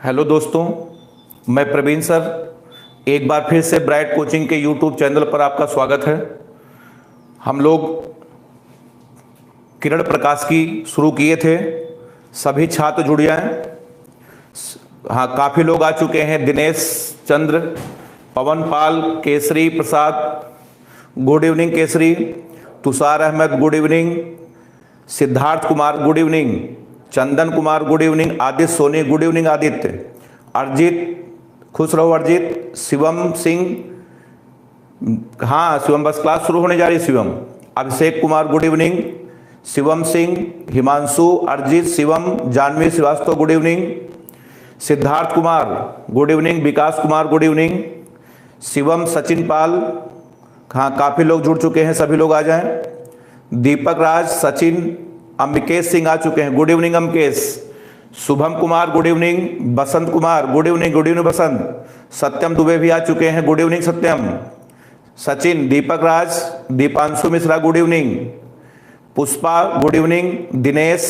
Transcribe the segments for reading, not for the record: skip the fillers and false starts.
Hello दोस्तों, मैं Praveen sir एक बार फिर से ब्राइट कोचिंग के यूट्यूब चैनल पर आपका स्वागत है। हम लोग किरण प्रकाश की शुरू किए थे, सभी छात्र जुड़ जाएं। हाँ, काफ़ी लोग आ चुके हैं। Dinesh Chandra, Pawan Pal, Kesari Prasad, good evening Kesari, Tushar Ahmed good evening, Siddharth Kumar good evening, Chandan Kumar good evening, Aditya Soni good evening Aditya, Arijit खुश रहो अरजीत, शिवम सिंह, हाँ शिवम बस क्लास शुरू होने जा रही है Shivam, Abhishek Kumar good evening, Shivam Singh, Himanshu, Arijit, Shivam, Janvi Srivastava good evening, Siddharth Kumar good evening, Vikas Kumar good evening, Shivam, Sachin Pal, हाँ काफ़ी लोग जुड़ चुके हैं, सभी लोग आ जाएं। दीपक राज, सचिन, अम्बिकेश सिंह आ चुके हैं, good evening Ambikesh, Shubham Kumar good evening, Basant Kumar good evening Basant, Satyam Dubey भी आ चुके हैं, good evening Satyam, Sachin, Deepak Raj, Deepanshu Mishra good evening, Pushpa good evening, Dinesh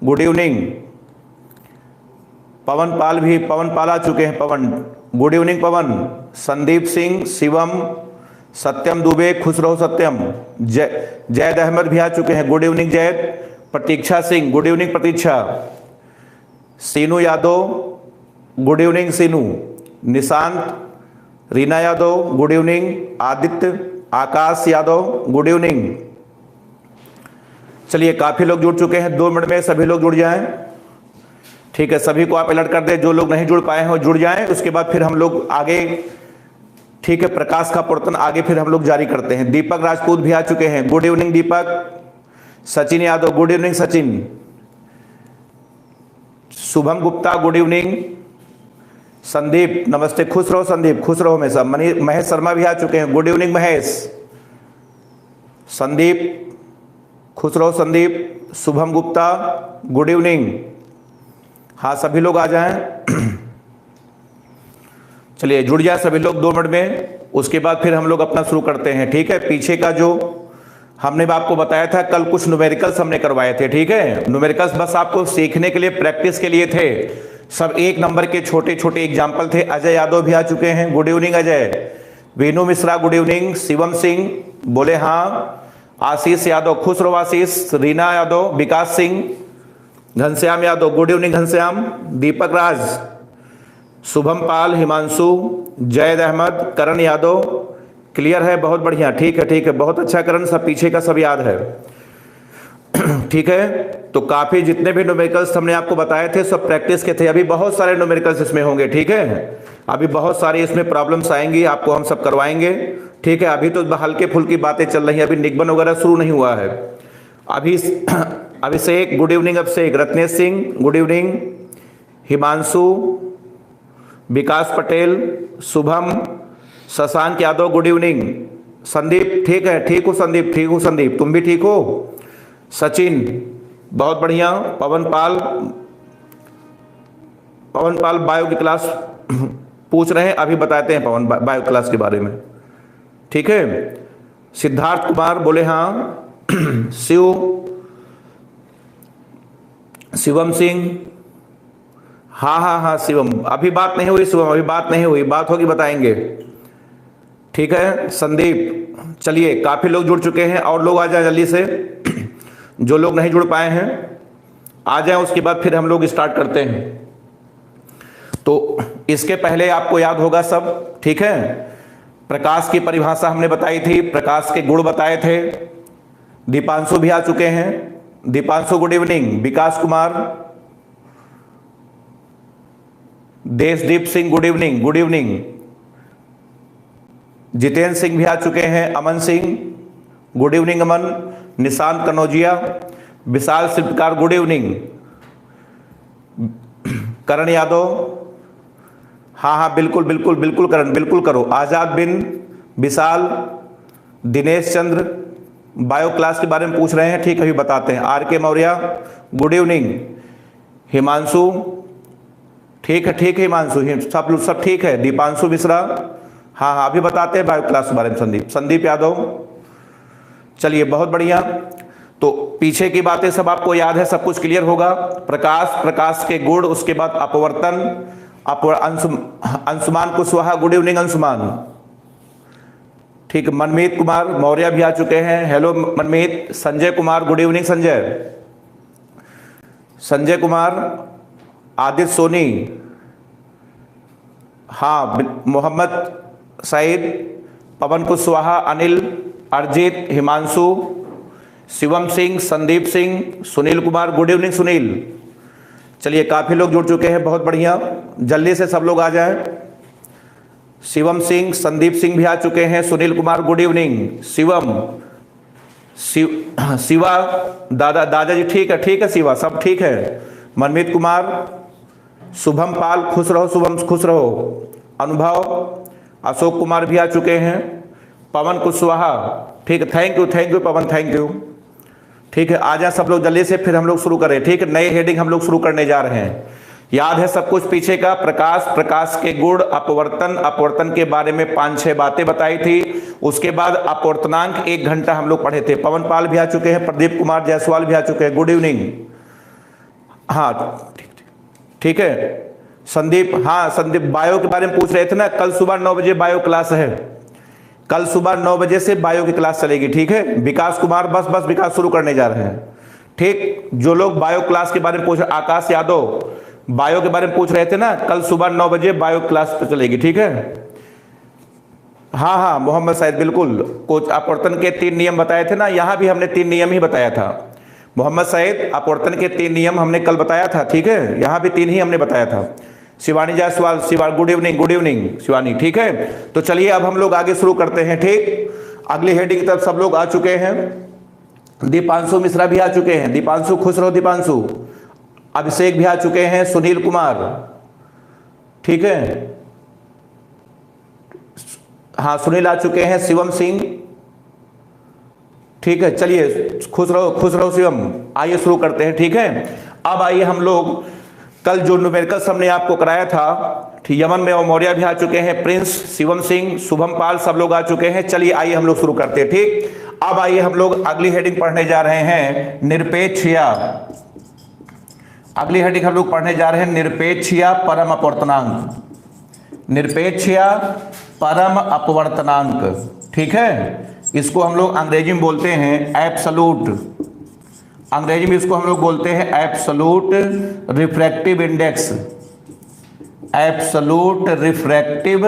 good evening, Pawan Pal आ चुके हैं, पवन गुड इवनिंग पवन, संदीप सिंह, शिवम, सत्यम दुबे खुश रहो सत्यम, जैद अहमद भी आ चुके हैं, good evening Zaid, Pratiksha Singh good evening Pratiksha, सीनू यादव गुड इवनिंग सीनू, निशांत, रीना यादव गुड इवनिंग, आदित्य, आकाश यादव गुड इवनिंग। चलिए काफ़ी लोग जुड़ चुके हैं, 2 मिनट में सभी लोग जुड़ जाएं। ठीक है, सभी को आप अलर्ट कर दें, जो लोग नहीं जुड़ पाए हैं वो जुड़ जाएं। उसके बाद फिर हम लोग आगे, ठीक है, प्रकाश का प्रवर्तन आगे फिर हम लोग जारी करते हैं। दीपक राजपूत भी आ चुके हैं, good evening Deepak, Sachin Yadav good evening Sachin, Shubham Gupta good evening, Sandeep नमस्ते, खुश रहो संदीप, खुश रहो हमेशा। महेश शर्मा भी आ चुके हैं, गुड इवनिंग महेश, संदीप खुश रहो संदीप, शुभम गुप्ता गुड इवनिंग। हाँ सभी लोग आ जाएं। चलिए जुड़ जाए सभी लोग 2 मिनट में, उसके बाद फिर हम लोग अपना शुरू करते हैं। ठीक है, पीछे का जो हमने आपको बताया था, कल कुछ न्यूमेरिकल्स हमने करवाए थे। ठीक है, न्यूमेरिकल्स बस आपको सीखने के लिए, प्रैक्टिस के लिए थे, सब 1 नंबर के छोटे छोटे एग्जाम्पल थे। अजय यादव भी आ चुके हैं, good evening Ajay, Veenu Mishra good evening, Shivam Singh बोले हाँ, आशीष यादव खुश रहो Ashish, Reena Yadav, Vikas Singh, Ghanshyam Yadav good evening Ghanshyam, Deepak Raj, Shubham Pal, Himanshu, Zaid Ahmed, Karan Yadav, clear है, बहुत बढ़िया, ठीक है, बहुत अच्छा करण, सब पीछे का सब याद है। ठीक है, तो काफ़ी जितने भी न्यूमेरिकल्स हमने आपको बताए थे सब प्रैक्टिस के थे। अभी बहुत सारे न्यूमेरिकल्स इसमें होंगे। ठीक है, अभी बहुत सारी इसमें प्रॉब्लम्स आएंगी, आपको हम सब करवाएंगे। ठीक है, अभी तो हल्के फुल्की बातें चल रही हैं, अभी निगमन वगैरह शुरू नहीं हुआ है। अभी अभिषेक good evening, Abhishek, Ratnesh Singh good evening, Himanshu, विकास पटेल, शुभम, शशांक यादव गुड इवनिंग, संदीप ठीक है, ठीक हूँ संदीप, तुम भी ठीक हो, सचिन बहुत बढ़िया, पवन पाल बायो की क्लास पूछ रहे हैं, अभी बताते हैं पवन बायो क्लास के बारे में। ठीक है, सिद्धार्थ कुमार बोले हाँ, शिवम सिंह, हाँ शिवम, अभी बात नहीं हुई शिवम, अभी बात नहीं हुई, बात होगी बताएंगे। ठीक है संदीप, चलिए काफ़ी लोग जुड़ चुके हैं, और लोग आ जाए जल्दी से, जो लोग नहीं जुड़ पाए हैं आ जाएं, उसके बाद फिर हम लोग स्टार्ट करते हैं। तो इसके पहले आपको याद होगा सब, ठीक है, प्रकाश की परिभाषा हमने बताई थी, प्रकाश के गुण बताए थे। दीपांशु भी आ चुके हैं, Deepanshu good evening, Vikas Kumar, Deshdeep Singh good evening, Jitendra Singh भी आ चुके हैं, अमन सिंह गुड इवनिंग अमन, निशांत कनौजिया, विशाल शिल्पकार गुड इवनिंग, करण यादव, हाँ बिल्कुल करण, बिल्कुल करो, आजाद बिन, विशाल, दिनेश चंद्र बायो क्लास के बारे में पूछ रहे हैं, ठीक है अभी बताते हैं। आर के मौर्य गुड इवनिंग, हिमांशु ठीक है हिमांशु, सब ठीक है, दीपांशु मिश्रा, हाँ अभी बताते हैं बायो क्लास के बारे में, संदीप यादव, चलिए बहुत बढ़िया। तो पीछे की बातें सब आपको याद है, सब कुछ क्लियर होगा। प्रकाश, प्रकाश के गुण, उसके बाद अपवर्तन, अंशुमान कुशवाहा, गुड इवनिंग अंशुमान। ठीक, मनमीत कुमार मौर्य भी आ चुके हैं, hello Manmeet. Sanjay Kumar, good evening Sanjay. Sanjay Kumar, Aditya Soni, हाँ, मोहम्मद सईद, पवन कुशवाहा, अनिल, अरजीत, हिमांशु, शिवम सिंह, संदीप सिंह, सुनील कुमार, गुड इवनिंग सुनील। चलिए काफी लोग जुड़ चुके हैं, बहुत बढ़िया, जल्दी से सब लोग आ जाएं। शिवम सिंह, संदीप सिंह भी आ चुके हैं, सुनील कुमार गुड इवनिंग, शिवम, शिवा, दादाजी ठीक है शिवा, सब ठीक है। मनमीत कुमार, शुभम पाल, खुश रहो शुभम, खुश रहो। अनुभव, अशोक कुमार भी आ चुके हैं, पवन कुशवाहा, ठीक है, thank you Pawan, thank you. ठीक है, आ जाए सब लोग जल्दी से, फिर हम लोग शुरू करें। ठीक है, नए हेडिंग हम लोग शुरू करने जा रहे हैं। याद है सब कुछ पीछे का, प्रकाश, प्रकाश के गुण, अपवर्तन, अपवर्तन के बारे में 5-6 बातें बताई थी। उसके बाद अपवर्तनांक 1 घंटा हम लोग पढ़े थे। पवन पाल भी आ चुके हैं, प्रदीप कुमार जायसवाल भी आ चुके हैं, गुड इवनिंग। हाँ ठीक है संदीप, हाँ संदीप बायो के बारे में पूछ रहे थे ना, कल सुबह 9 बजे बायो क्लास है, कल सुबह 9 बजे से बायो की क्लास चलेगी। ठीक है, विकास कुमार, बस विकास शुरू करने जा रहे हैं। ठीक, जो लोग बायो क्लास के बारे में पूछ, आकाश यादव बायो के बारे में पूछ रहे थे ना, कल सुबह 9 बजे बायो क्लास पे चलेगी। ठीक है, हाँ मोहम्मद सईद, बिल्कुल। कोच अपवर्तन के 3 नियम बताए थे ना, यहाँ भी हमने 3 नियम ही बताया था। मोहम्मद सईद, अपवर्तन के 3 नियम हमने कल बताया था। ठीक है, यहाँ भी 3 ही हमने बताया था। Shivani Jaiswal, good evening Shivani. ठीक है, तो चलिए अब हम लोग आगे शुरू करते हैं। ठीक, अगली हेडिंग की तरफ सब लोग आ चुके हैं। दीपांशु मिश्रा भी आ चुके हैं, दीपांशु खुश रहो दीपांशु। अभिषेक भी आ चुके हैं, सुनील कुमार, ठीक है, हाँ सुनील आ चुके हैं, शिवम सिंह, ठीक है। चलिए खुश रहो शिवम। आइए शुरू करते हैं। ठीक है, अब आइए हम लोग कल जो न्यूमेरिकल्स हमने आपको कराया था, ठीक, यमन में मौर्य भी आ चुके हैं, प्रिंस, शिवम सिंह, शुभम पाल, सब लोग आ चुके हैं। चलिए आइए हम लोग शुरू करते हैं। ठीक, अब आइए हम लोग अगली हेडिंग पढ़ने जा रहे हैं, निरपेक्ष या, अगली हेडिंग हम लोग पढ़ने जा रहे हैं निरपेक्ष या परम अपवर्तनांक, निरपेक्ष या परम अपवर्तनांक। ठीक है, इसको हम लोग अंग्रेजी में बोलते हैं एब्सोल्यूट, अंग्रेजी में इसको हम लोग बोलते हैं absolute refractive index, absolute refractive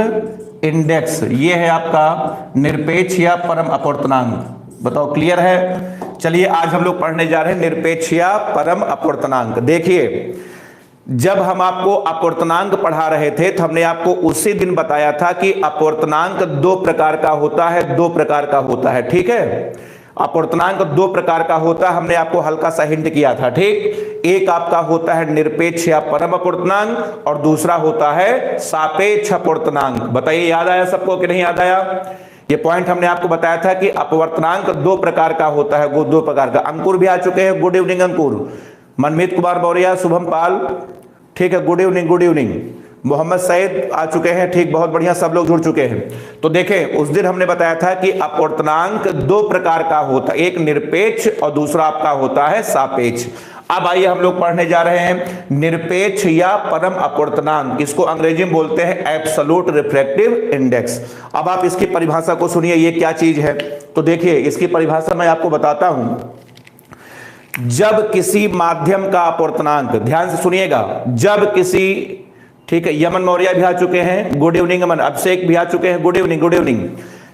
index, ये है आपका निरपेक्ष या परम अपवर्तनांक। बताओ क्लियर है? चलिए आज हम लोग पढ़ने जा रहे हैं निरपेक्ष या परम अपवर्तनांक। देखिए, जब हम आपको अपवर्तनांक पढ़ा रहे थे तो हमने आपको उसी दिन बताया था कि अपवर्तनांक 2 प्रकार का होता है, 2 प्रकार का होता है। ठीक है, अपवर्तनांक 2 प्रकार का होता है, हमने आपको हल्का सा हिंट किया था। ठीक, एक आपका होता है निरपेक्ष या परम अपवर्तनांक और दूसरा होता है सापेक्ष अपवर्तनांक। बताइए याद आया सबको कि नहीं याद आया? ये पॉइंट हमने आपको बताया था कि अपवर्तनांक 2 प्रकार का होता है, वो 2 प्रकार का। अंकुर भी आ चुके हैं, गुड इवनिंग अंकुर। मनमीत कुमार मौर्य, शुभम पाल, ठीक है, गुड इवनिंग। मोहम्मद सईद आ चुके हैं, ठीक, बहुत बढ़िया, सब लोग जुड़ चुके हैं। तो देखें, उस दिन हमने बताया था कि अपवर्तनांक 2 प्रकार का होता है, एक निरपेक्ष और दूसरा आपका होता है सापेक्ष। अब आइए हम लोग पढ़ने जा रहे हैं निरपेक्ष या परम अपवर्तनांक, इसको अंग्रेजी में बोलते हैं एब्सोल्यूट रिफ्रैक्टिव इंडेक्स। अब आप इसकी परिभाषा को सुनिए, ये क्या चीज है। तो देखिए, इसकी परिभाषा मैं आपको बताता हूं। जब किसी माध्यम का अपवर्तनांक, ध्यान से सुनिएगा, जब किसी, ठीक है, यमन मौर्य भी आ चुके हैं, गुड इवनिंग अमन, अभिषेक भी आ चुके हैं, गुड इवनिंग।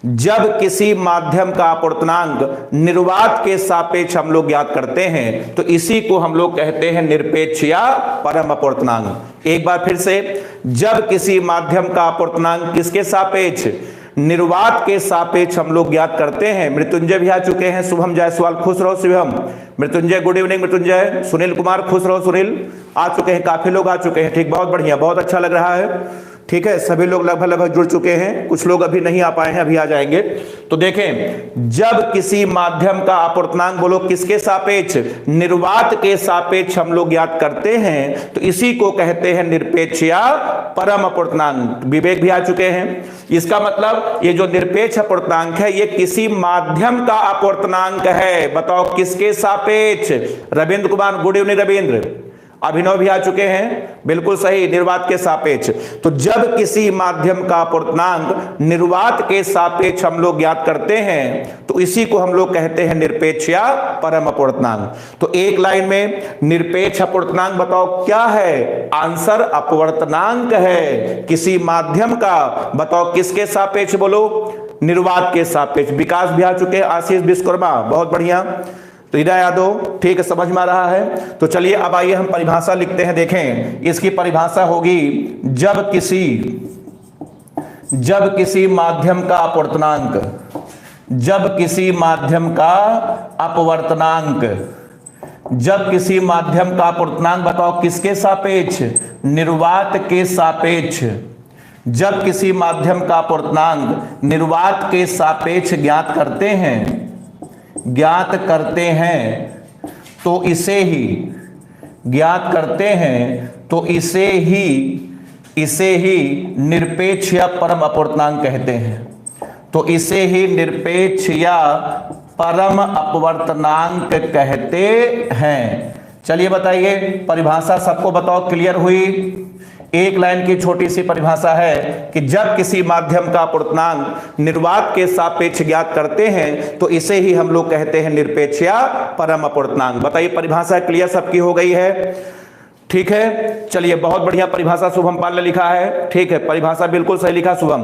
जब किसी माध्यम का अपवर्तनांक निर्वात के सापेक्ष हम लोग ज्ञात करते हैं तो इसी को हम लोग कहते हैं निरपेक्ष या परम अपवर्तनांक। एक बार फिर से, जब किसी माध्यम का अपवर्तनांक किसके सापेक्ष, निर्वात के सापेक्ष हम लोग ज्ञात करते हैं। मृत्युंजय भी आ चुके हैं, शुभम जायसवाल, खुश रहो शुभम, मृत्युंजय गुड इवनिंग मृत्युंजय, सुनील कुमार खुश रहो सुनील, आ चुके हैं, काफी लोग आ चुके हैं। ठीक, बहुत बढ़िया, बहुत अच्छा लग रहा है। ठीक है, सभी लोग लगभग लगभग जुड़ चुके हैं, कुछ लोग अभी नहीं आ पाए हैं, अभी आ जाएंगे। तो देखें, जब किसी माध्यम का अपूर्णांक बोलो किसके सापेक्ष, निर्वात के सापेक्ष हम लोग ज्ञात करते हैं तो इसी को कहते हैं निरपेक्ष या परम अपूर्णांक। विवेक भी आ चुके हैं। इसका मतलब ये जो निरपेक्ष अपूर्णांक है ये किसी माध्यम का अपूर्णांक है। बताओ किसके सापेक्ष? Ravindra Kumar, good evening Ravindra. अभिनव भी आ चुके हैं, बिल्कुल सही, निर्वात के सापेक्ष। तो जब किसी माध्यम का अपूर्णांक निर्वात के सापेक्ष हम लोग ज्ञात करते हैं तो इसी को हम लोग कहते हैं निरपेक्ष या परम अपूर्णांक। तो एक लाइन में निरपेक्ष अपूर्णांक बताओ क्या है? आंसर अपवर्तनांक है किसी माध्यम का। बताओ किसके सापेक्ष? बोलो निर्वात के सापेक्ष। विकास भी आ चुके हैं, आशीष विश्वकर्मा, बहुत बढ़िया। तो इधर यादव, ठीक है, समझ में आ रहा है। तो चलिए अब आइए हम परिभाषा लिखते हैं। देखें, इसकी परिभाषा होगी जब किसी माध्यम का अपूर्णांक, जब किसी माध्यम का अपवर्तनांक, जब किसी माध्यम का अपूर्णांक बताओ किसके सापेक्ष? निर्वात के सापेक्ष। जब किसी माध्यम का अपूर्णांक निर्वात के सापेक्ष ज्ञात करते हैं तो इसे ही निरपेक्ष या परम अपूर्णांक कहते हैं। तो इसे ही निरपेक्ष या परम अपवर्तनांक कहते हैं। चलिए बताइए, परिभाषा सबको बताओ क्लियर हुई? एक लाइन की छोटी सी परिभाषा है कि जब किसी माध्यम का अपूर्णांक निर्वात के सापेक्ष ज्ञात करते हैं तो इसे ही हम लोग कहते हैं निरपेक्ष या परम अपूर्णांक। बताइए, परिभाषा क्लियर सबकी हो गई है? ठीक है, चलिए बहुत बढ़िया परिभाषा शुभम पाल ने लिखा है। ठीक है, परिभाषा बिल्कुल सही लिखा शुभम।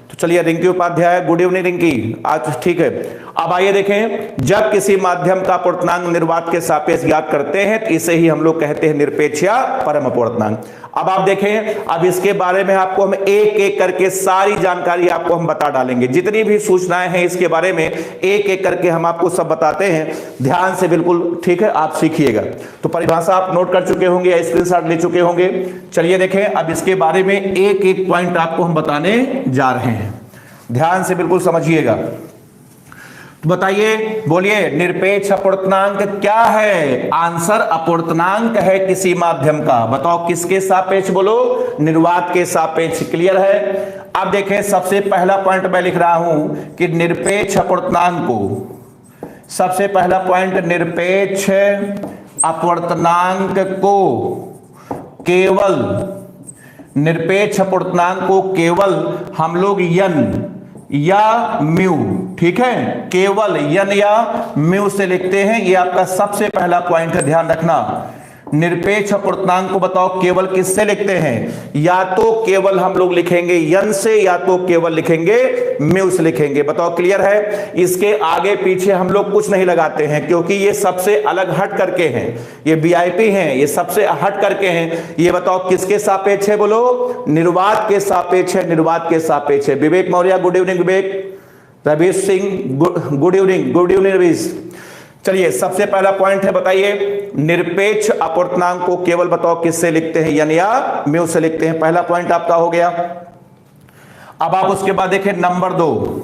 तो चलिए रिंकी उपाध्याय, गुड इवनिंग रिंकी आज। ठीक है, अब आइए देखें, जब किसी माध्यम का अपूर्णांक निर्वात के सापेक्ष ज्ञात करते हैं तो इसे ही हम लोग कहते हैं निरपेक्ष या परम अपूर्णांक। अब आप देखें, अब इसके बारे में आपको हम एक एक करके सारी जानकारी आपको हम बता डालेंगे। जितनी भी सूचनाएं हैं इसके बारे में एक एक करके हम आपको सब बताते हैं, ध्यान से बिल्कुल, ठीक है, आप सीखिएगा। तो परिभाषा आप नोट कर चुके होंगे या स्क्रीनशॉट ले चुके होंगे। चलिए देखें, अब इसके बारे में एक एक पॉइंट आपको हम बताने जा रहे हैं, ध्यान से बिल्कुल समझिएगा। तो बताइए, बोलिए, निरपेक्ष अपूर्णांक क्या है? आंसर अपूर्णांक है किसी माध्यम का। बताओ किसके सापेक्ष? बोलो निर्वात के सापेक्ष। क्लियर है? अब देखें, सबसे पहला पॉइंट मैं लिख रहा हूं कि निरपेक्ष अपूर्णांक को, सबसे पहला पॉइंट, निरपेक्ष अपूर्णांक को केवल, निरपेक्ष अपूर्णांक को केवल हम लोग यन या म्यू, ठीक है, केवल यन या म्यू से लिखते हैं। ये आपका सबसे पहला पॉइंट है, ध्यान रखना। निरपेक्ष अपूर्णांक को बताओ केवल किससे लिखते हैं? या तो केवल हम लोग लिखेंगे यन से या तो केवल लिखेंगे म्यू से लिखेंगे। बताओ क्लियर है? इसके आगे पीछे हम लोग कुछ नहीं लगाते हैं क्योंकि ये सबसे अलग हट करके हैं, ये वीआईपी हैं, ये सबसे हट करके हैं। ये बताओ किसके सापेक्ष है? बोलो निर्वात के सापेक्ष है, निर्वात के सापेक्ष है। Vivek Maurya, good evening Vivek. Ravish Singh, good evening, good evening Ravish. चलिए, सबसे पहला पॉइंट है, बताइए निरपेक्ष अपूर्णांक को केवल बताओ किससे लिखते हैं? यन या म्यू से लिखते हैं। पहला पॉइंट आपका हो गया। अब आप उसके बाद देखें नंबर 2,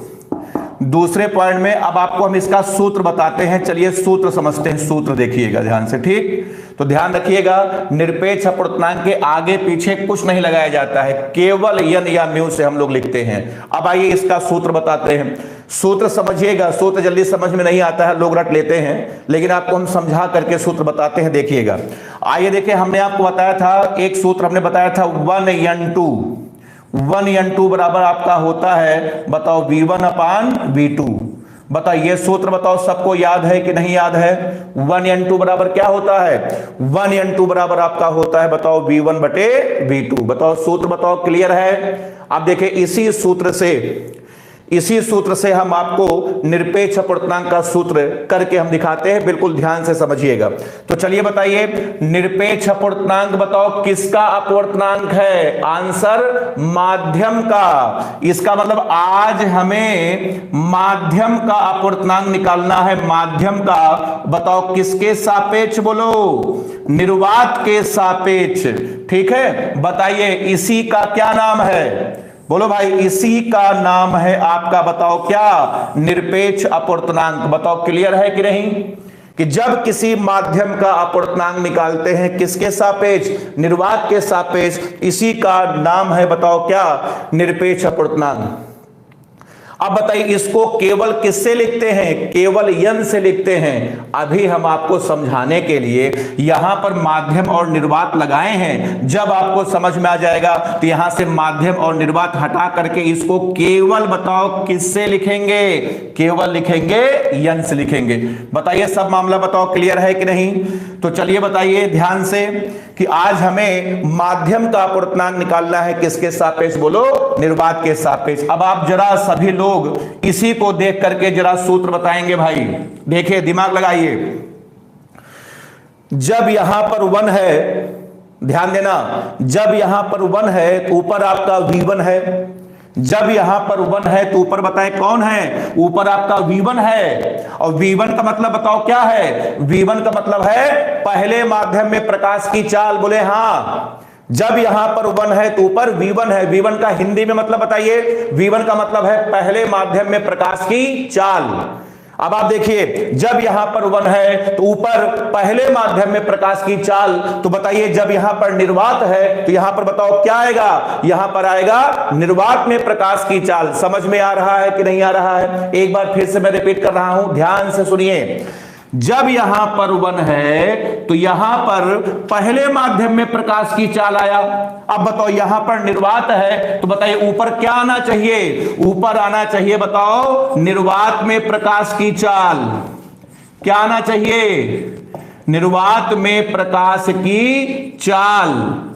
दूसरे पॉइंट में अब आपको हम इसका सूत्र बताते हैं। चलिए सूत्र समझते हैं, सूत्र देखिएगा ध्यान से, ठीक? तो ध्यान रखिएगा, निरपेक्ष अपूर्णांक के आगे पीछे कुछ नहीं लगाया जाता है, केवल यन या म्यू से हम लोग लिखते हैं। अब आइए इसका सूत्र बताते हैं। सूत्र समझिएगा, सूत्र जल्दी समझ में नहीं आता है, लोग रट लेते हैं, लेकिन आपको हम समझा करके सूत्र बताते हैं। देखिएगा, आइए देखिए, हमने आपको बताया था, एक सूत्र हमने बताया था 1n2, 1n2 बराबर आपका होता है, बताओ v1/v2। बताइए सूत्र बताओ, सबको याद है कि नहीं याद है? 1n2 बराबर क्या होता है? 1n2 बराबर आपका होता है, बताओ v1/v2। बताओ सूत्र बताओ, क्लियर है? अब देखिए, इसी सूत्र से इसी सूत्र से हम आपको निरपेक्ष अपूर्णांक का सूत्र करके हम दिखाते हैं, बिल्कुल ध्यान से समझिएगा। तो चलिए बताइए, निरपेक्ष अपूर्णांक बताओ किसका अपूर्णांक है? आंसर माध्यम का। इसका मतलब आज हमें माध्यम का अपूर्णांक निकालना है। माध्यम का बताओ किसके सापेक्ष? बोलो, निर्वात के सापेक्ष। ठीक है, बताइए इसी का क्या नाम है? बोलो भाई, इसी का नाम है आपका, बताओ क्या? निरपेक्ष अपूर्णांक। बताओ क्लियर है कि नहीं, कि जब किसी माध्यम का अपूर्णांक निकालते हैं किसके सापेक्ष? निर्वात के सापेक्ष, इसी का नाम है बताओ क्या? निरपेक्ष अपूर्णांक। अब बताइए इसको केवल किससे लिखते हैं? केवल यन से लिखते हैं। अभी हम आपको समझाने के लिए यहां पर माध्यम और निर्वात लगाए हैं। जब आपको समझ में आ जाएगा तो यहां से माध्यम और निर्वात हटा करके इसको केवल बताओ किससे लिखेंगे? केवल लिखेंगे यन से लिखेंगे। बताइए सब मामला बताओ क्लियर है कि नहीं? तो चलिए बताइए ध्यान से कि आज हमें माध्यम का अपूर्णांक निकालना है किसके सापेक्ष? बोलो, निर्वात के सापेक्ष। अब आप जरा सभी लोग इसी को देख करके जरा सूत्र बताएंगे भाई। देखिए, दिमाग लगाइए। जब यहां पर 1 है, ध्यान देना, जब यहां पर 1 है तो ऊपर आपका V1 है। जब यहां पर 1 है तो ऊपर बताएं कौन है? ऊपर आपका V1 है। और V1 का मतलब बताओ क्या है? V1 का मतलब है पहले माध्यम में प्रकाश की चाल। बोले हाँ। जब यहां पर 1 है तो ऊपर V1 है। V1 का हिंदी में मतलब बताइए? V1 का मतलब है पहले माध्यम में प्रकाश की चाल। अब आप देखिए, जब यहां पर 1 है तो ऊपर पहले माध्यम में प्रकाश की चाल। तो बताइए जब यहां पर निर्वात है तो यहां पर बताओ क्या आएगा? यहां पर आएगा निर्वात में प्रकाश की चाल। समझ में आ रहा है कि नहीं आ रहा है? एक बार फिर से मैं रिपीट कर रहा हूं, ध्यान से सुनिए। जब यहां पर 1 है तो यहां पर पहले माध्यम में प्रकाश की चाल आया। अब बताओ यहां पर निर्वात है तो बताइए ऊपर क्या आना चाहिए? ऊपर आना चाहिए बताओ निर्वात में प्रकाश की चाल। क्या आना चाहिए? निर्वात में प्रकाश की चाल।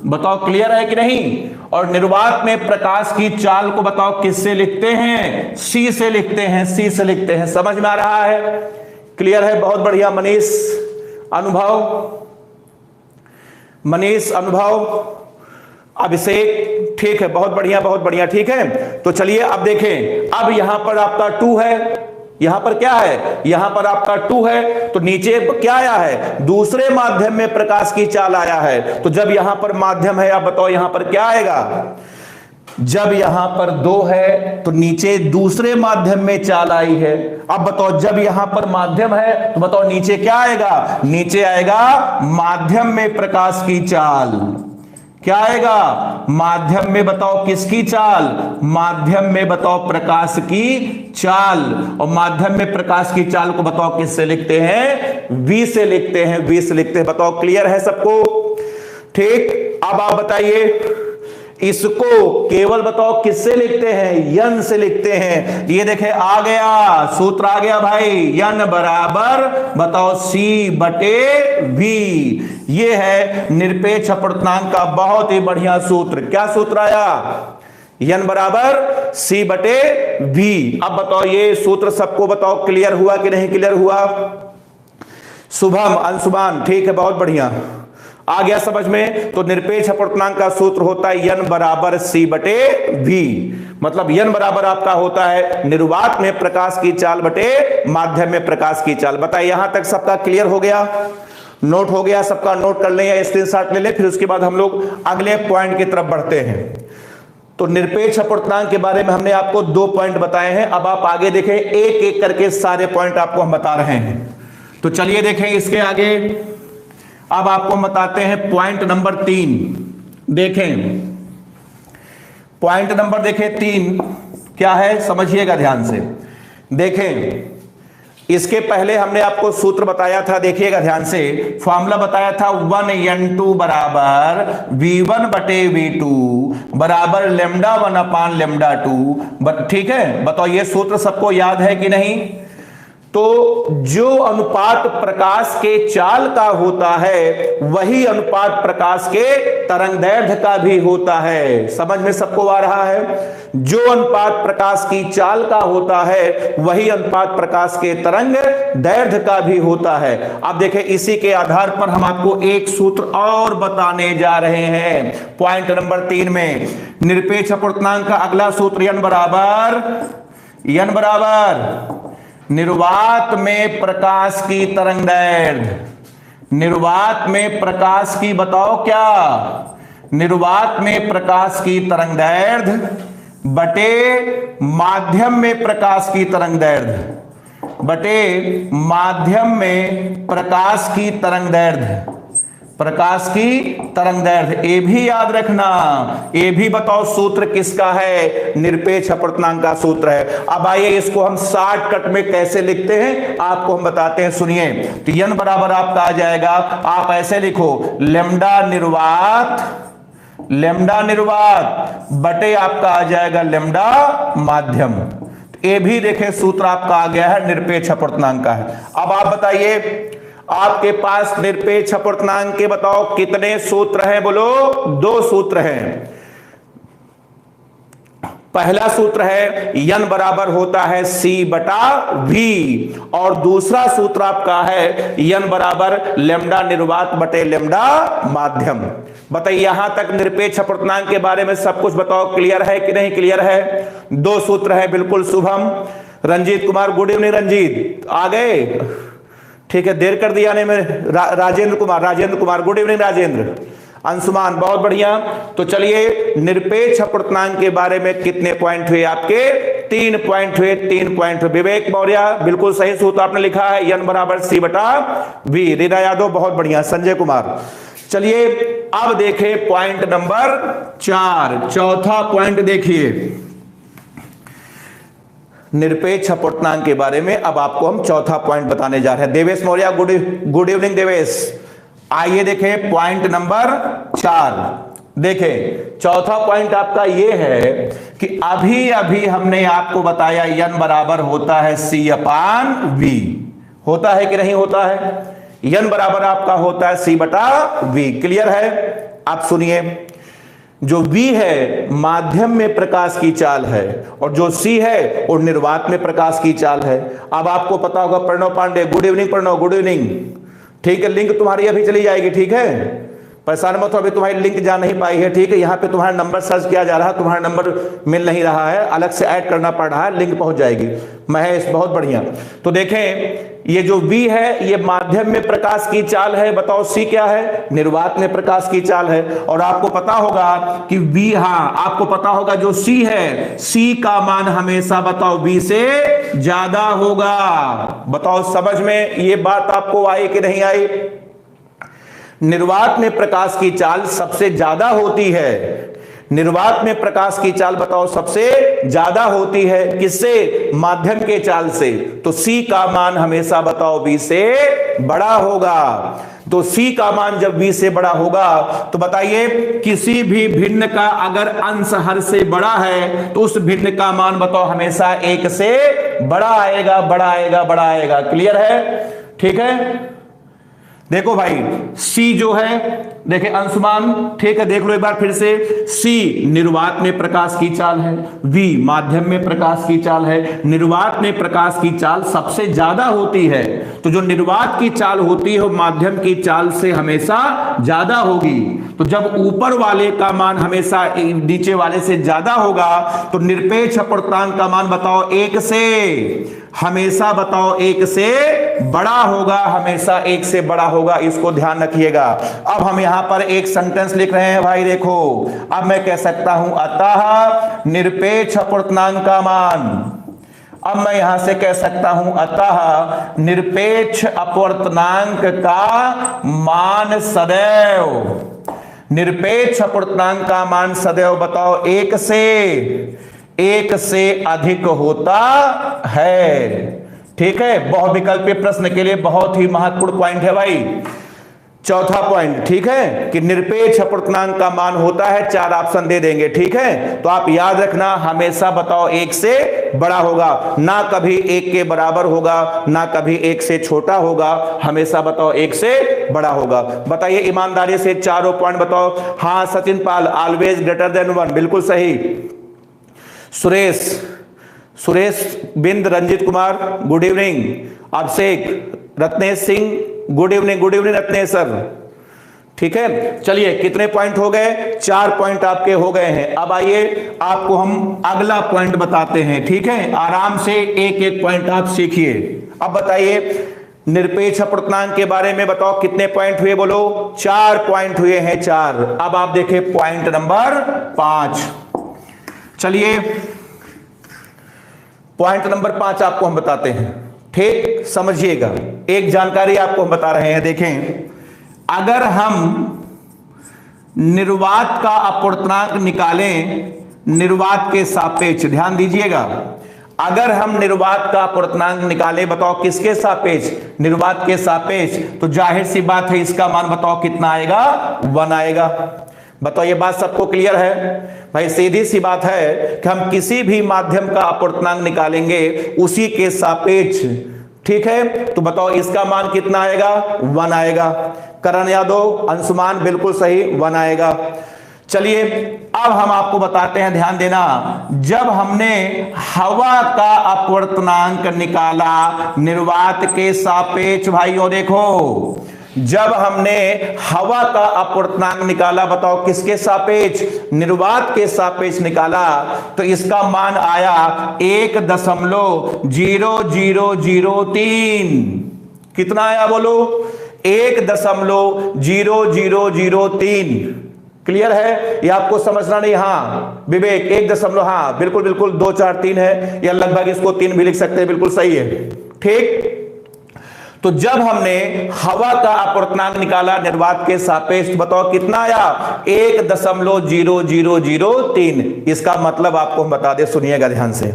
बताओ क्लियर है कि नहीं? और निर्वात में प्रकाश की चाल को बताओ किससे लिखते हैं? सी से लिखते हैं। सी से लिखते हैं। समझ में आ रहा है? क्लियर है? बहुत बढ़िया। मनीष अनुभव, मनीष अनुभव, अभिषेक, ठीक है, बहुत बढ़िया बहुत बढ़िया। ठीक है, तो चलिए अब देखें। अब यहां पर आपका 2 है। यहां पर क्या है? यहां पर आपका 2 है तो नीचे क्या आया है? दूसरे माध्यम में प्रकाश की चाल आया है। तो जब यहां पर माध्यम है, आप बताओ यहां पर क्या आएगा? जब यहां पर 2 है तो नीचे दूसरे माध्यम में चाल आई है। अब बताओ जब यहां पर माध्यम है तो बताओ नीचे क्या आएगा? नीचे आएगा माध्यम में प्रकाश की चाल। क्या आएगा? माध्यम में बताओ किसकी चाल? माध्यम में बताओ प्रकाश की चाल। और माध्यम में प्रकाश की चाल को बताओ किससे लिखते हैं? V से लिखते हैं। V से लिखते हैं। बताओ क्लियर है सबको? ठीक। अब आप बताइए इसको केवल बताओ किससे लिखते हैं? यन से लिखते हैं। ये देखे आ गया, सूत्र आ गया भाई। यन बराबर बताओ C/V। ये है निरपेक्ष अपूर्णांक का बहुत ही बढ़िया सूत्र। क्या सूत्र आया? यन बराबर C/V। अब बताओ ये सूत्र सबको बताओ क्लियर हुआ कि नहीं क्लियर हुआ? शुभम, अंशुमान, ठीक है, बहुत बढ़िया, आ गया समझ में? तो निरपेक्ष अपूर्णांक का सूत्र होता है यन बराबर C/V। मतलब यन बराबर आपका होता है निर्वात में प्रकाश की चाल बटे माध्यम में प्रकाश की चाल। बताइए यहां तक सबका क्लियर हो गया? नोट हो गया सबका? नोट कर लें या स्क्रीनशॉट ले लें, फिर उसके बाद हम लोग अगले पॉइंट की तरफ बढ़ते हैं। तो निरपेक्ष अपूर्णांक के बारे में हमने आपको 2 पॉइंट बताए हैं। अब आप आगे देखें, एक एक करके सारे पॉइंट आपको हम बता रहे हैं। तो चलिए देखें इसके आगे। अब आपको बताते हैं पॉइंट नंबर 3। देखें पॉइंट नंबर 3 क्या है, समझिएगा ध्यान से। देखें इसके पहले हमने आपको सूत्र बताया था, देखिएगा ध्यान से। फॉर्मूला बताया था 1n2 बराबर V1/V2 बराबर λ1/λ2। ठीक है, बताओ ये सूत्र सबको याद है कि नहीं? तो जो अनुपात प्रकाश के चाल का होता है वही अनुपात प्रकाश के तरंगदैर्घ्य का भी होता है। समझ में सबको आ रहा है? जो अनुपात प्रकाश की चाल का होता है वही अनुपात प्रकाश के तरंग दैर्घ्य का भी होता है। अब देखें, इसी के आधार पर हम आपको एक सूत्र और बताने जा रहे हैं पॉइंट नंबर 3 में। निरपेक्ष अपवर्तनांक का अगला सूत्र n बराबर निर्वात में प्रकाश की तरंगदैर्घ्य। निर्वात में प्रकाश की बताओ क्या? निर्वात में प्रकाश की तरंगदैर्घ्य बटे माध्यम में प्रकाश की तरंगदैर्घ्य बटे माध्यम में प्रकाश की तरंगदैर्घ्य। प्रकाश की तरंगदैर्घ्य ए भी याद रखना। ए भी बताओ सूत्र किसका है? निरपेक्ष अपवर्तनांक का सूत्र है। अब आइए इसको हम शॉर्टकट में कैसे लिखते हैं आपको हम बताते हैं, सुनिए। तो n बराबर आपका आ जाएगा, आप ऐसे लिखो लैम्डा निर्वात बटे आपका आ जाएगा लैम्डा माध्यम। ए भी देखें सूत्र आपका आ गया है, निरपेक्ष अपवर्तनांक का है। अब आप बताइए, आपके पास निरपेक्ष अपवर्तनांक के बताओ कितने सूत्र हैं? बोलो, 2 सूत्र हैं। पहला सूत्र है n बराबर होता है c बटा v, और दूसरा सूत्र आपका है n बराबर लैम्डा निर्वात बटे लैम्डा माध्यम। बताइए, यहां तक निरपेक्ष अपवर्तनांक के बारे में सब कुछ बताओ, क्लियर है कि नहीं क्लियर है? 2 सूत्र है, बिल्कुल शुभम। रंजीत कुमार, गुड इवनिंग रंजीत, आ गए? ठीक है, देर कर दिया ने में। Rajendra Kumar, good evening Rajendra. अंशुमान, बहुत बढ़िया। तो चलिए, निरपेक्ष अपवर्तनांक के बारे में कितने पॉइंट हुए आपके? 3 पॉइंट हुए, 3 पॉइंट हुए। विवेक मौर्य, बिल्कुल सही सूत्र आपने लिखा है, n बराबर c बटा v। रीना यादव, बहुत बढ़िया। संजय कुमार, चलिए अब देखें पॉइंट नंबर 4, चौथा पॉइंट देखिए निरपेक्ष अपवर्तनांक के बारे में। अब आपको हम चौथा पॉइंट बताने जा रहे हैं। Devesh Maurya, good evening Devesh. आइए देखें पॉइंट नंबर 4। देखें, चौथा पॉइंट आपका यह है कि अभी अभी हमने आपको बताया n बराबर होता है c/v। होता है कि नहीं होता है? n बराबर आपका होता है c बटा v। क्लियर है? आप सुनिए, जो v है माध्यम में प्रकाश की चाल है और जो c है वो निर्वात में प्रकाश की चाल है। अब आपको पता होगा, Pranav Pandey, good evening Pranav, good evening. ठीक है, लिंक तुम्हारी अभी चली जाएगी, ठीक है, परेशान मत हो, अभी तुम्हारी लिंक जा नहीं पाई है। ठीक है, यहाँ पे तुम्हारा नंबर सर्च किया जा रहा है, तुम्हारा नंबर मिल नहीं रहा है, अलग से ऐड करना पड़ रहा है, लिंक पहुंच जाएगी। महेश, बहुत बढ़िया। तो देखें, ये जो V है ये माध्यम में प्रकाश की चाल है। बताओ C क्या है? निर्वात में प्रकाश की चाल है। और आपको पता होगा कि V, हाँ आपको पता होगा जो C है, C का मान हमेशा बताओ V से ज्यादा होगा। बताओ समझ में ये बात आपको आई कि नहीं आई? निर्वात में प्रकाश की चाल सबसे ज्यादा होती है। निर्वात में प्रकाश की चाल बताओ सबसे ज्यादा होती है किससे? माध्यम के चाल से। तो C का मान हमेशा बताओ V से बड़ा होगा। तो C का मान जब V से बड़ा होगा तो बताइए, किसी भी भिन्न का अगर अंश हर से बड़ा है तो उस भिन्न का मान बताओ हमेशा 1 से बड़ा आएगा, बड़ा आएगा, बड़ा आएगा। क्लियर है? ठीक है, देखो भाई C जो है, देखे अंशुमान, ठीक है, देख लो एक बार फिर से। C निर्वात में प्रकाश की चाल है, V माध्यम में प्रकाश की चाल है। निर्वात में प्रकाश की चाल सबसे ज्यादा होती है, तो जो निर्वात की चाल होती है वो माध्यम की चाल से हमेशा ज्यादा होगी। तो जब ऊपर वाले का मान हमेशा नीचे वाले से ज्यादा होगा तो निरपेक्ष अपवर्तनांक का मान बताओ 1 से हमेशा बताओ 1 से बड़ा होगा, हमेशा 1 से बड़ा होगा। इसको ध्यान रखिएगा। अब हम यहां पर एक सेंटेंस लिख रहे हैं भाई, देखो अब मैं कह सकता हूं अतः निरपेक्ष अपवर्तनांक का मान, अब मैं यहां से कह सकता हूं अतः निरपेक्ष अपवर्तनांक का मान सदैव, निरपेक्ष अपवर्तनांक का मान सदैव बताओ 1 से अधिक होता है। ठीक है, बहुविकल्पीय प्रश्न के लिए बहुत ही महत्वपूर्ण पॉइंट है भाई। चौथा पॉइंट, ठीक है, कि निरपेक्ष अपूर्णांक का मान होता है, 4 ऑप्शन दे देंगे, ठीक है। तो आप याद रखना, हमेशा बताओ 1 से बड़ा होगा, ना कभी 1 के बराबर होगा, ना कभी 1 से छोटा होगा, हमेशा बताओ 1 से बड़ा होगा। बताइए ईमानदारी से चारों पॉइंट बताओ। हाँ Sachin Pal, always greater than 1, बिल्कुल सही। Suresh Bind, Ranjit Kumar good evening, Abhishek, Ratnesh Singh good evening Ratnesh sir, ठीक है। चलिए कितने पॉइंट हो गए? 4 पॉइंट आपके हो गए हैं। अब आइए आपको हम अगला पॉइंट बताते हैं, ठीक है। आराम से एक एक पॉइंट आप सीखिए। अब बताइए निरपेक्ष अपूर्णांक के बारे में बताओ कितने पॉइंट हुए, बोलो। 4 पॉइंट हुए हैं, 4। अब आप देखें पॉइंट नंबर 5। चलिए पॉइंट नंबर 5 आपको हम बताते हैं, ठीक, समझिएगा। एक जानकारी आपको हम बता रहे हैं, देखें, अगर हम निर्वात का अपूर्णांक निकालें निर्वात के सापेक्ष, ध्यान दीजिएगा, अगर हम निर्वात का अपूर्णांक निकालें, बताओ किसके सापेक्ष? निर्वात के सापेक्ष, तो जाहिर सी बात है इसका मान बताओ कितना आएगा? 1 आएगा। बताओ ये बात सबको क्लियर है? भाई सीधी सी बात है कि हम किसी भी माध्यम का अपूर्णांक निकालेंगे उसी के सापेक्ष, ठीक है। तो बताओ इसका मान कितना आएगा? 1 आएगा। करण यादव, अंशुमान, बिल्कुल सही, 1 आएगा। चलिए अब हम आपको बताते हैं, ध्यान देना, जब हमने हवा का अपूर्णांक निकाला निर्वात के सापेक्ष, भाइयों देखो, जब हमने हवा का अपूर्णांक निकाला, बताओ किसके सापेक्ष? निर्वात के सापेक्ष निकाला, तो इसका मान आया 1.0003। कितना आया बोलो? 1.0003। क्लियर है? ये आपको समझना नहीं? हाँ विवेक, 1 हाँ बिल्कुल 2 4 3 है, या लगभग इसको 3 भी लिख सकते हैं, बिल्कुल सही है, ठीक। तो जब हमने हवा का अपूर्णांक निकाला निर्वात के सापेक्ष, बताओ कितना आया? 1.0003। इसका मतलब आपको हम बता दें, सुनिएगा ध्यान से।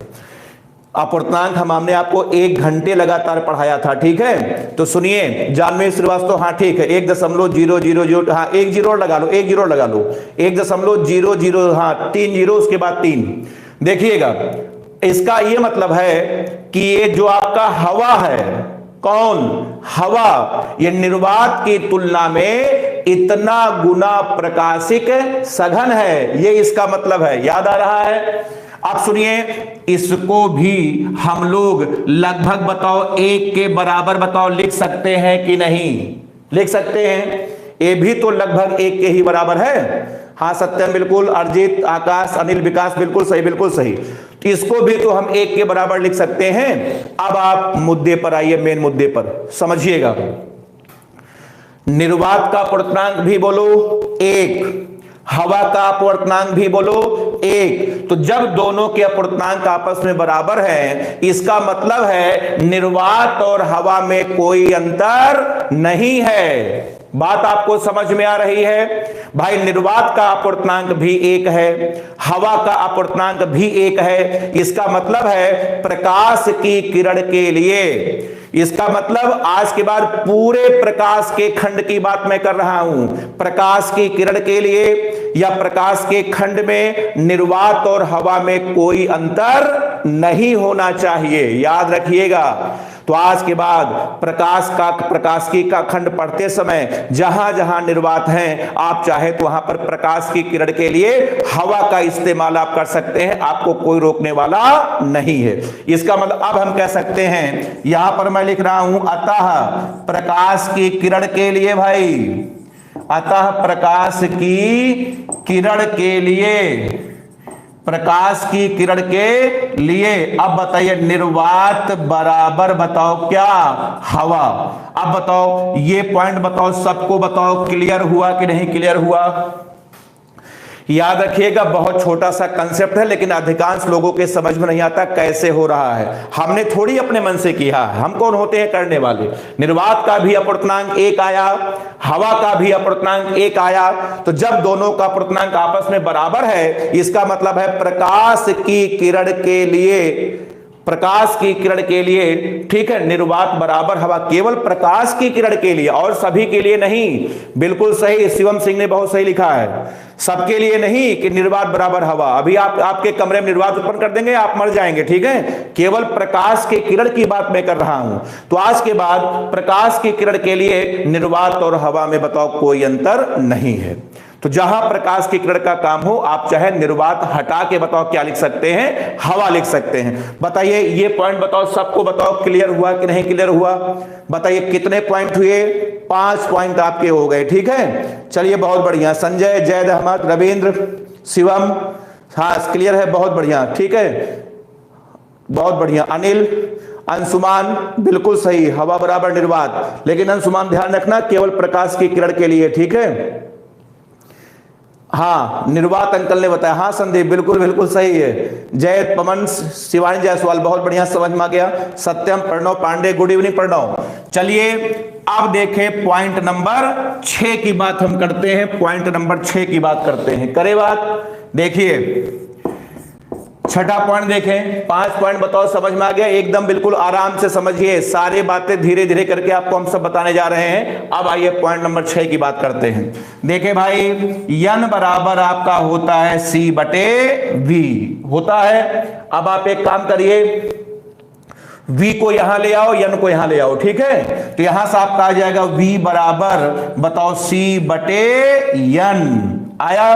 अपूर्णांक हमने आपको 1 घंटे लगातार पढ़ाया था, ठीक है। तो सुनिए जानवी श्रीवास्तव, हाँ ठीक है, 1.0000, हाँ 1 जीरो लगा लो, 1 जीरो लगा लो, 1.00, हाँ 3 जीरो, उसके बाद 3। देखिएगा इसका ये मतलब है कि ये जो आपका हवा है, कौन? हवा, ये निर्वात की तुलना में इतना गुना प्रकाशिक सघन है, ये इसका मतलब है। याद आ रहा है? अब सुनिए, इसको भी हम लोग लगभग बताओ 1 के बराबर बताओ लिख सकते हैं कि नहीं? लिख सकते हैं। ये भी तो लगभग 1 के ही बराबर है। हाँ सत्यम, बिल्कुल, अर्जित, आकाश, अनिल, विकास, बिल्कुल सही, बिल्कुल सही। इसको भी तो हम 1 के बराबर लिख सकते हैं। अब आप मुद्दे पर आइए, मेन मुद्दे पर समझिएगा। निर्वात का अपूर्णांक भी बोलो 1, हवा का अपूर्णांक भी बोलो 1। तो जब दोनों के अपूर्णांक आपस में बराबर हैं, इसका मतलब है निर्वात और हवा में कोई अंतर नहीं है। बात आपको समझ में आ रही है? भाई निर्वात का अपूर्णांक भी 1 है, हवा का अपूर्णांक भी 1 है। इसका मतलब है प्रकाश की किरण के लिए, इसका मतलब आज के बाद पूरे प्रकाश के खंड की बात मैं कर रहा हूं। प्रकाश की किरण के लिए या प्रकाश के खंड में निर्वात और हवा में कोई अंतर नहीं होना चाहिए, याद रखिएगा। तो आज के बाद प्रकाश की का खंड पढ़ते समय जहां जहां निर्वात हैं, आप चाहे तो वहां पर प्रकाश की किरण के लिए हवा का इस्तेमाल आप कर सकते हैं, आपको कोई रोकने वाला नहीं है। इसका मतलब अब हम कह सकते हैं, यहां पर मैं लिख रहा हूं अतः प्रकाश की किरण के लिए, भाई अतः प्रकाश की किरण के लिए, प्रकाश की किरण के लिए। अब बताइए निर्वात बराबर बताओ क्या? हवा। अब बताओ ये पॉइंट बताओ, सबको बताओ क्लियर हुआ कि नहीं क्लियर हुआ? याद रखिएगा, बहुत छोटा सा कंसेप्ट है, लेकिन अधिकांश लोगों के समझ में नहीं आता कैसे हो रहा है। हमने थोड़ी अपने मन से किया है, हम कौन होते हैं करने वाले? निर्वात का भी अपूर्णांक 1 आया, हवा का भी अपूर्णांक 1 आया। तो जब दोनों का अपूर्णांक आपस में बराबर है, इसका मतलब है प्रकाश की किरण के लिए प्रकाश की किरण के लिए, ठीक है, निर्वात बराबर हवा, केवल प्रकाश की किरण के लिए और सभी के लिए नहीं। बिल्कुल सही, शिवम सिंह ने बहुत सही लिखा है, सबके लिए नहीं कि निर्वात बराबर हवा। अभी आप आपके कमरे में निर्वात उत्पन्न कर देंगे, आप मर जाएंगे, ठीक है। केवल प्रकाश की किरण की बात मैं कर रहा हूं। तो आज के बाद प्रकाश की किरण के लिए निर्वात और हवा में बताओ कोई अंतर नहीं है। तो जहां प्रकाश की किरण का काम हो, आप चाहे निर्वात हटा के बताओ क्या लिख सकते हैं, हवा लिख सकते हैं। बताइए ये पॉइंट बताओ, सबको बताओ क्लियर हुआ कि नहीं क्लियर हुआ? बताइए कितने पॉइंट हुए? 5 पॉइंट आपके हो गए, ठीक है। चलिए बहुत बढ़िया, संजय, जैद अहमद, रविंद्र, शिवम, हाँ क्लियर है, बहुत बढ़िया, ठीक है, बहुत बढ़िया। अनिल, अंशुमान बिल्कुल सही, हवा बराबर निर्वात, लेकिन अंशुमान ध्यान रखना केवल प्रकाश की किरण के लिए, ठीक है। हाँ निर्वात अंकल ने बताया, हाँ संदीप बिल्कुल बिल्कुल सही है। जय, पवन, शिवानी जायसवाल बहुत बढ़िया, समझ में आ गया। सत्यम, प्रणव पांडे, गुड इवनिंग प्रणव। चलिए अब देखें पॉइंट नंबर 6 की बात हम करते हैं, पॉइंट नंबर 6 की बात करते हैं, करे बात। देखिए छठा पॉइंट देखें, 5 पॉइंट बताओ समझ में आ गया? एकदम बिल्कुल आराम से समझिए, सारी बातें धीरे धीरे करके आपको हम सब बताने जा रहे हैं। अब आइए पॉइंट नंबर 6 की बात करते हैं। देखिए भाई, n बराबर आपका होता है C/V होता है। अब आप एक काम करिए, v को यहां ले आओ, n को यहां ले आओ, ठीक है। तो यहां से आपका आ जाएगा v बराबर बताओ C/n आया।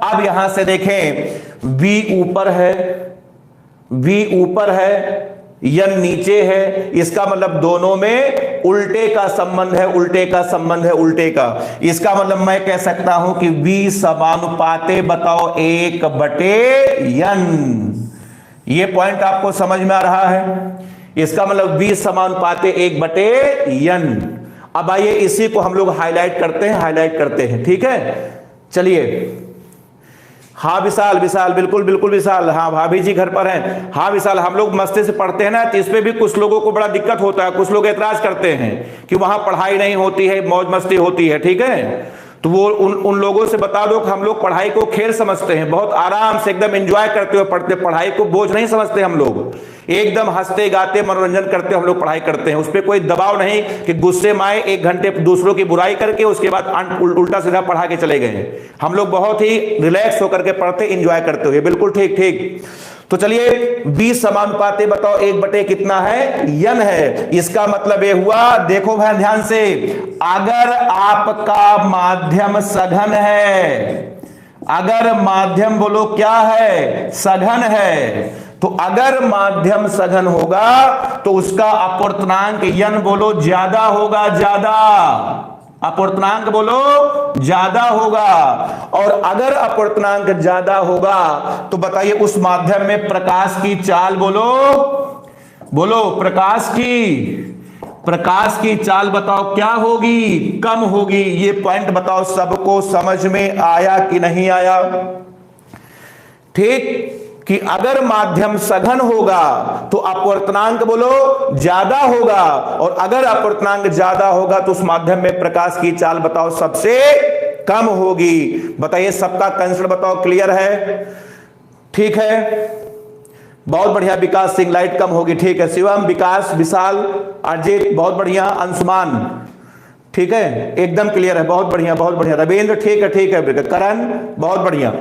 अब यहां से देखें v ऊपर है, v ऊपर है, n नीचे है, इसका मतलब दोनों में उल्टे का संबंध है, उल्टे का संबंध है, उल्टे का। इसका मतलब मैं कह सकता हूं कि v समानुपाते बताओ 1/n। ये पॉइंट आपको समझ में आ रहा है? इसका मतलब v समानुपाते 1/n। अब आइए इसी को हम लोग हाईलाइट करते हैं, हाईलाइट करते हैं, ठीक है। चलिए, हाँ विशाल, विशाल बिल्कुल बिल्कुल विशाल, हाँ भाभी जी घर पर हैं। हाँ विशाल, हम लोग मस्ती से पढ़ते हैं ना, तो इस पे भी कुछ लोगों को बड़ा दिक्कत होता है, कुछ लोग एतराज करते हैं कि वहां पढ़ाई नहीं होती है, मौज मस्ती होती है, ठीक है। तो वो उन लोगों से बता दो कि हम लोग पढ़ाई को खेल समझते हैं, बहुत आराम से एकदम एंजॉय करते हुए पढ़ते, पढ़ाई को बोझ नहीं समझते हम लोग, एकदम हंसते गाते मनोरंजन करते हम लोग पढ़ाई करते हैं। उस पर कोई दबाव नहीं कि गुस्से में आए 1 घंटे दूसरों की बुराई करके उसके बाद उल्टा सीधा पढ़ा के चले गए। हम लोग बहुत ही रिलैक्स होकर के पढ़ते, एंजॉय करते हुए, बिल्कुल ठीक ठीक। तो चलिए 20 समानुपाते बताओ 1 कितना है, n है। इसका मतलब ये हुआ, देखो भाई ध्यान से, अगर आपका माध्यम सघन है, अगर माध्यम बोलो क्या है, सघन है, तो अगर माध्यम सघन होगा तो उसका अपवर्तनांक n बोलो ज्यादा होगा, ज्यादा, अपवर्तनांक बोलो ज्यादा होगा। और अगर अपवर्तनांक ज्यादा होगा तो बताइए उस माध्यम में प्रकाश की चाल बोलो, बोलो प्रकाश की चाल बताओ क्या होगी, कम होगी। ये पॉइंट बताओ सबको समझ में आया कि नहीं आया? ठीक, कि अगर माध्यम सघन होगा तो अपवर्तनांक बोलो ज्यादा होगा, और अगर अपवर्तनांक ज्यादा होगा तो उस माध्यम में प्रकाश की चाल बताओ सबसे कम होगी। बताइए सबका कंसेप्ट बताओ क्लियर है? ठीक है, बहुत बढ़िया। विकास सिंह, लाइट कम होगी, ठीक है। शिवम, विकास, विशाल, अजित बहुत बढ़िया, अंशुमान ठीक है, एकदम क्लियर है, बहुत बढ़िया बहुत बढ़िया। रविंद्र ठीक है ठीक है, करण बहुत बढ़िया।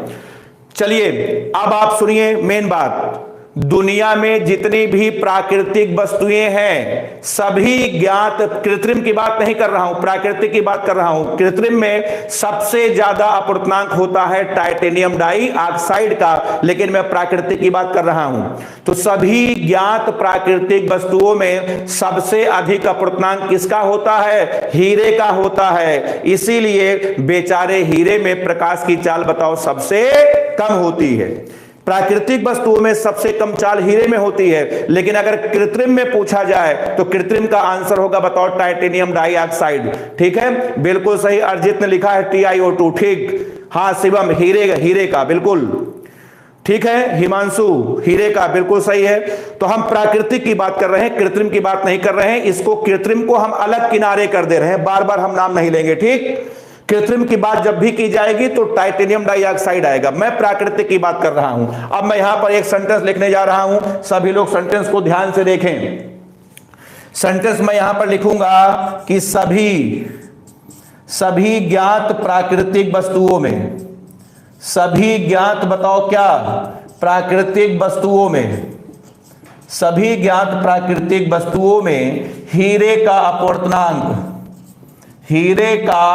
चलिए अब आप सुनिए मेन बात, दुनिया में जितनी भी प्राकृतिक वस्तुएं हैं सभी ज्ञात, कृत्रिम की बात नहीं कर रहा हूं, प्राकृतिक की बात कर रहा हूं। कृत्रिम में सबसे ज्यादा अपवर्तनांक होता है टाइटेनियम डाइऑक्साइड का, लेकिन मैं प्राकृतिक की बात कर रहा हूं। तो सभी ज्ञात प्राकृतिक वस्तुओं में सबसे अधिक अपवर्तनांक किसका होता है? हीरे का होता है। इसीलिए बेचारे हीरे में प्रकाश की चाल बताओ सबसे कम होती है। प्राकृतिक वस्तुओं में सबसे कम चाल हीरे में होती है, लेकिन अगर कृत्रिम में पूछा जाए तो कृत्रिम का आंसर होगा बताओ टाइटेनियम डाइऑक्साइड। ठीक है, बिल्कुल सही। अर्जित ने लिखा है TiO2, ठीक। हाँ शिवम, हीरे का बिल्कुल ठीक है। हिमांशु, हीरे का बिल्कुल सही है। तो हम प्राकृतिक की बात कर रहे हैं, कृत्रिम की बात नहीं कर रहे हैं। इसको कृत्रिम को हम अलग किनारे कर दे रहे हैं, बार बार हम नाम नहीं लेंगे, ठीक। कृत्रिम की बात जब भी की जाएगी तो टाइटेनियम डाइऑक्साइड आएगा। मैं प्राकृतिक की बात कर रहा हूं। अब मैं यहां पर एक सेंटेंस लिखने जा रहा हूं, सभी लोग सेंटेंस को ध्यान से देखें। सेंटेंस मैं यहां पर लिखूंगा कि सभी ज्ञात प्राकृतिक वस्तुओं में, सभी ज्ञात बताओ क्या, प्राकृतिक वस्तुओं में, सभी ज्ञात प्राकृतिक वस्तुओं में हीरे का अपवर्तनांक, हीरे का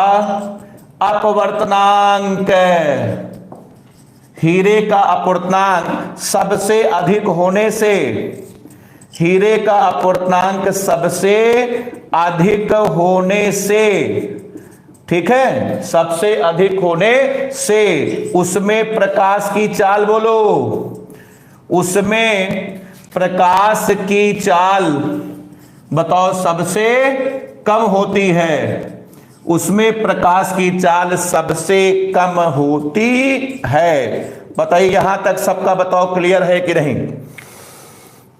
अपवर्तनांक, हीरे का अपवर्तनांक सबसे अधिक होने से, हीरे का अपवर्तनांक सबसे अधिक होने से, ठीक है, सबसे अधिक होने से उसमें प्रकाश की चाल, बोलो, उसमें प्रकाश की चाल बताओ सबसे कम होती है, उसमें प्रकाश की चाल सबसे कम होती है। बताइए यहां तक सबका बताओ क्लियर है कि नहीं?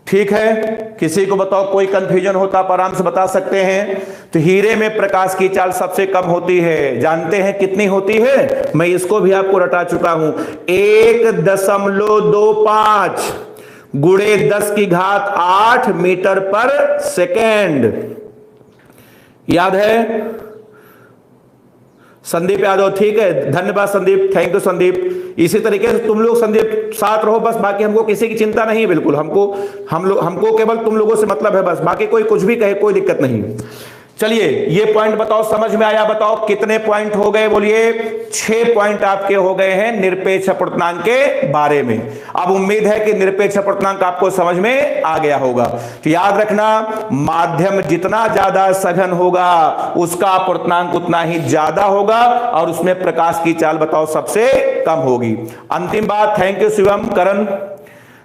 ठीक है, किसी को बताओ कोई कंफ्यूजन होता आप आराम से बता सकते हैं। तो हीरे में प्रकाश की चाल सबसे कम होती है, जानते हैं कितनी होती है? मैं इसको भी आपको रटा चुका हूं, 1.25 गुणे 10⁸ मीटर पर सेकेंड। याद है संदीप यादव? ठीक है, धन्यवाद संदीप, थैंक यू संदीप। इसी तरीके से तुम लोग संदीप साथ रहो बस, बाकी हमको किसी की चिंता नहीं है बिल्कुल। हमको केवल तुम लोगों से मतलब है बस, बाकी कोई कुछ भी कहे कोई दिक्कत नहीं। चलिए ये पॉइंट बताओ समझ में आया? बताओ कितने पॉइंट हो गए? बोलिए 6 पॉइंट आपके हो गए हैं निरपेक्ष अपवर्तनांक के बारे में। अब उम्मीद है कि निरपेक्ष अपवर्तनांक आपको समझ में आ गया होगा। तो याद रखना, माध्यम जितना ज्यादा सघन होगा उसका अपवर्तनांक उतना ही ज्यादा होगा और उसमें प्रकाश की चाल बताओ सबसे कम होगी। अंतिम बात, थैंक यू शिवम करण।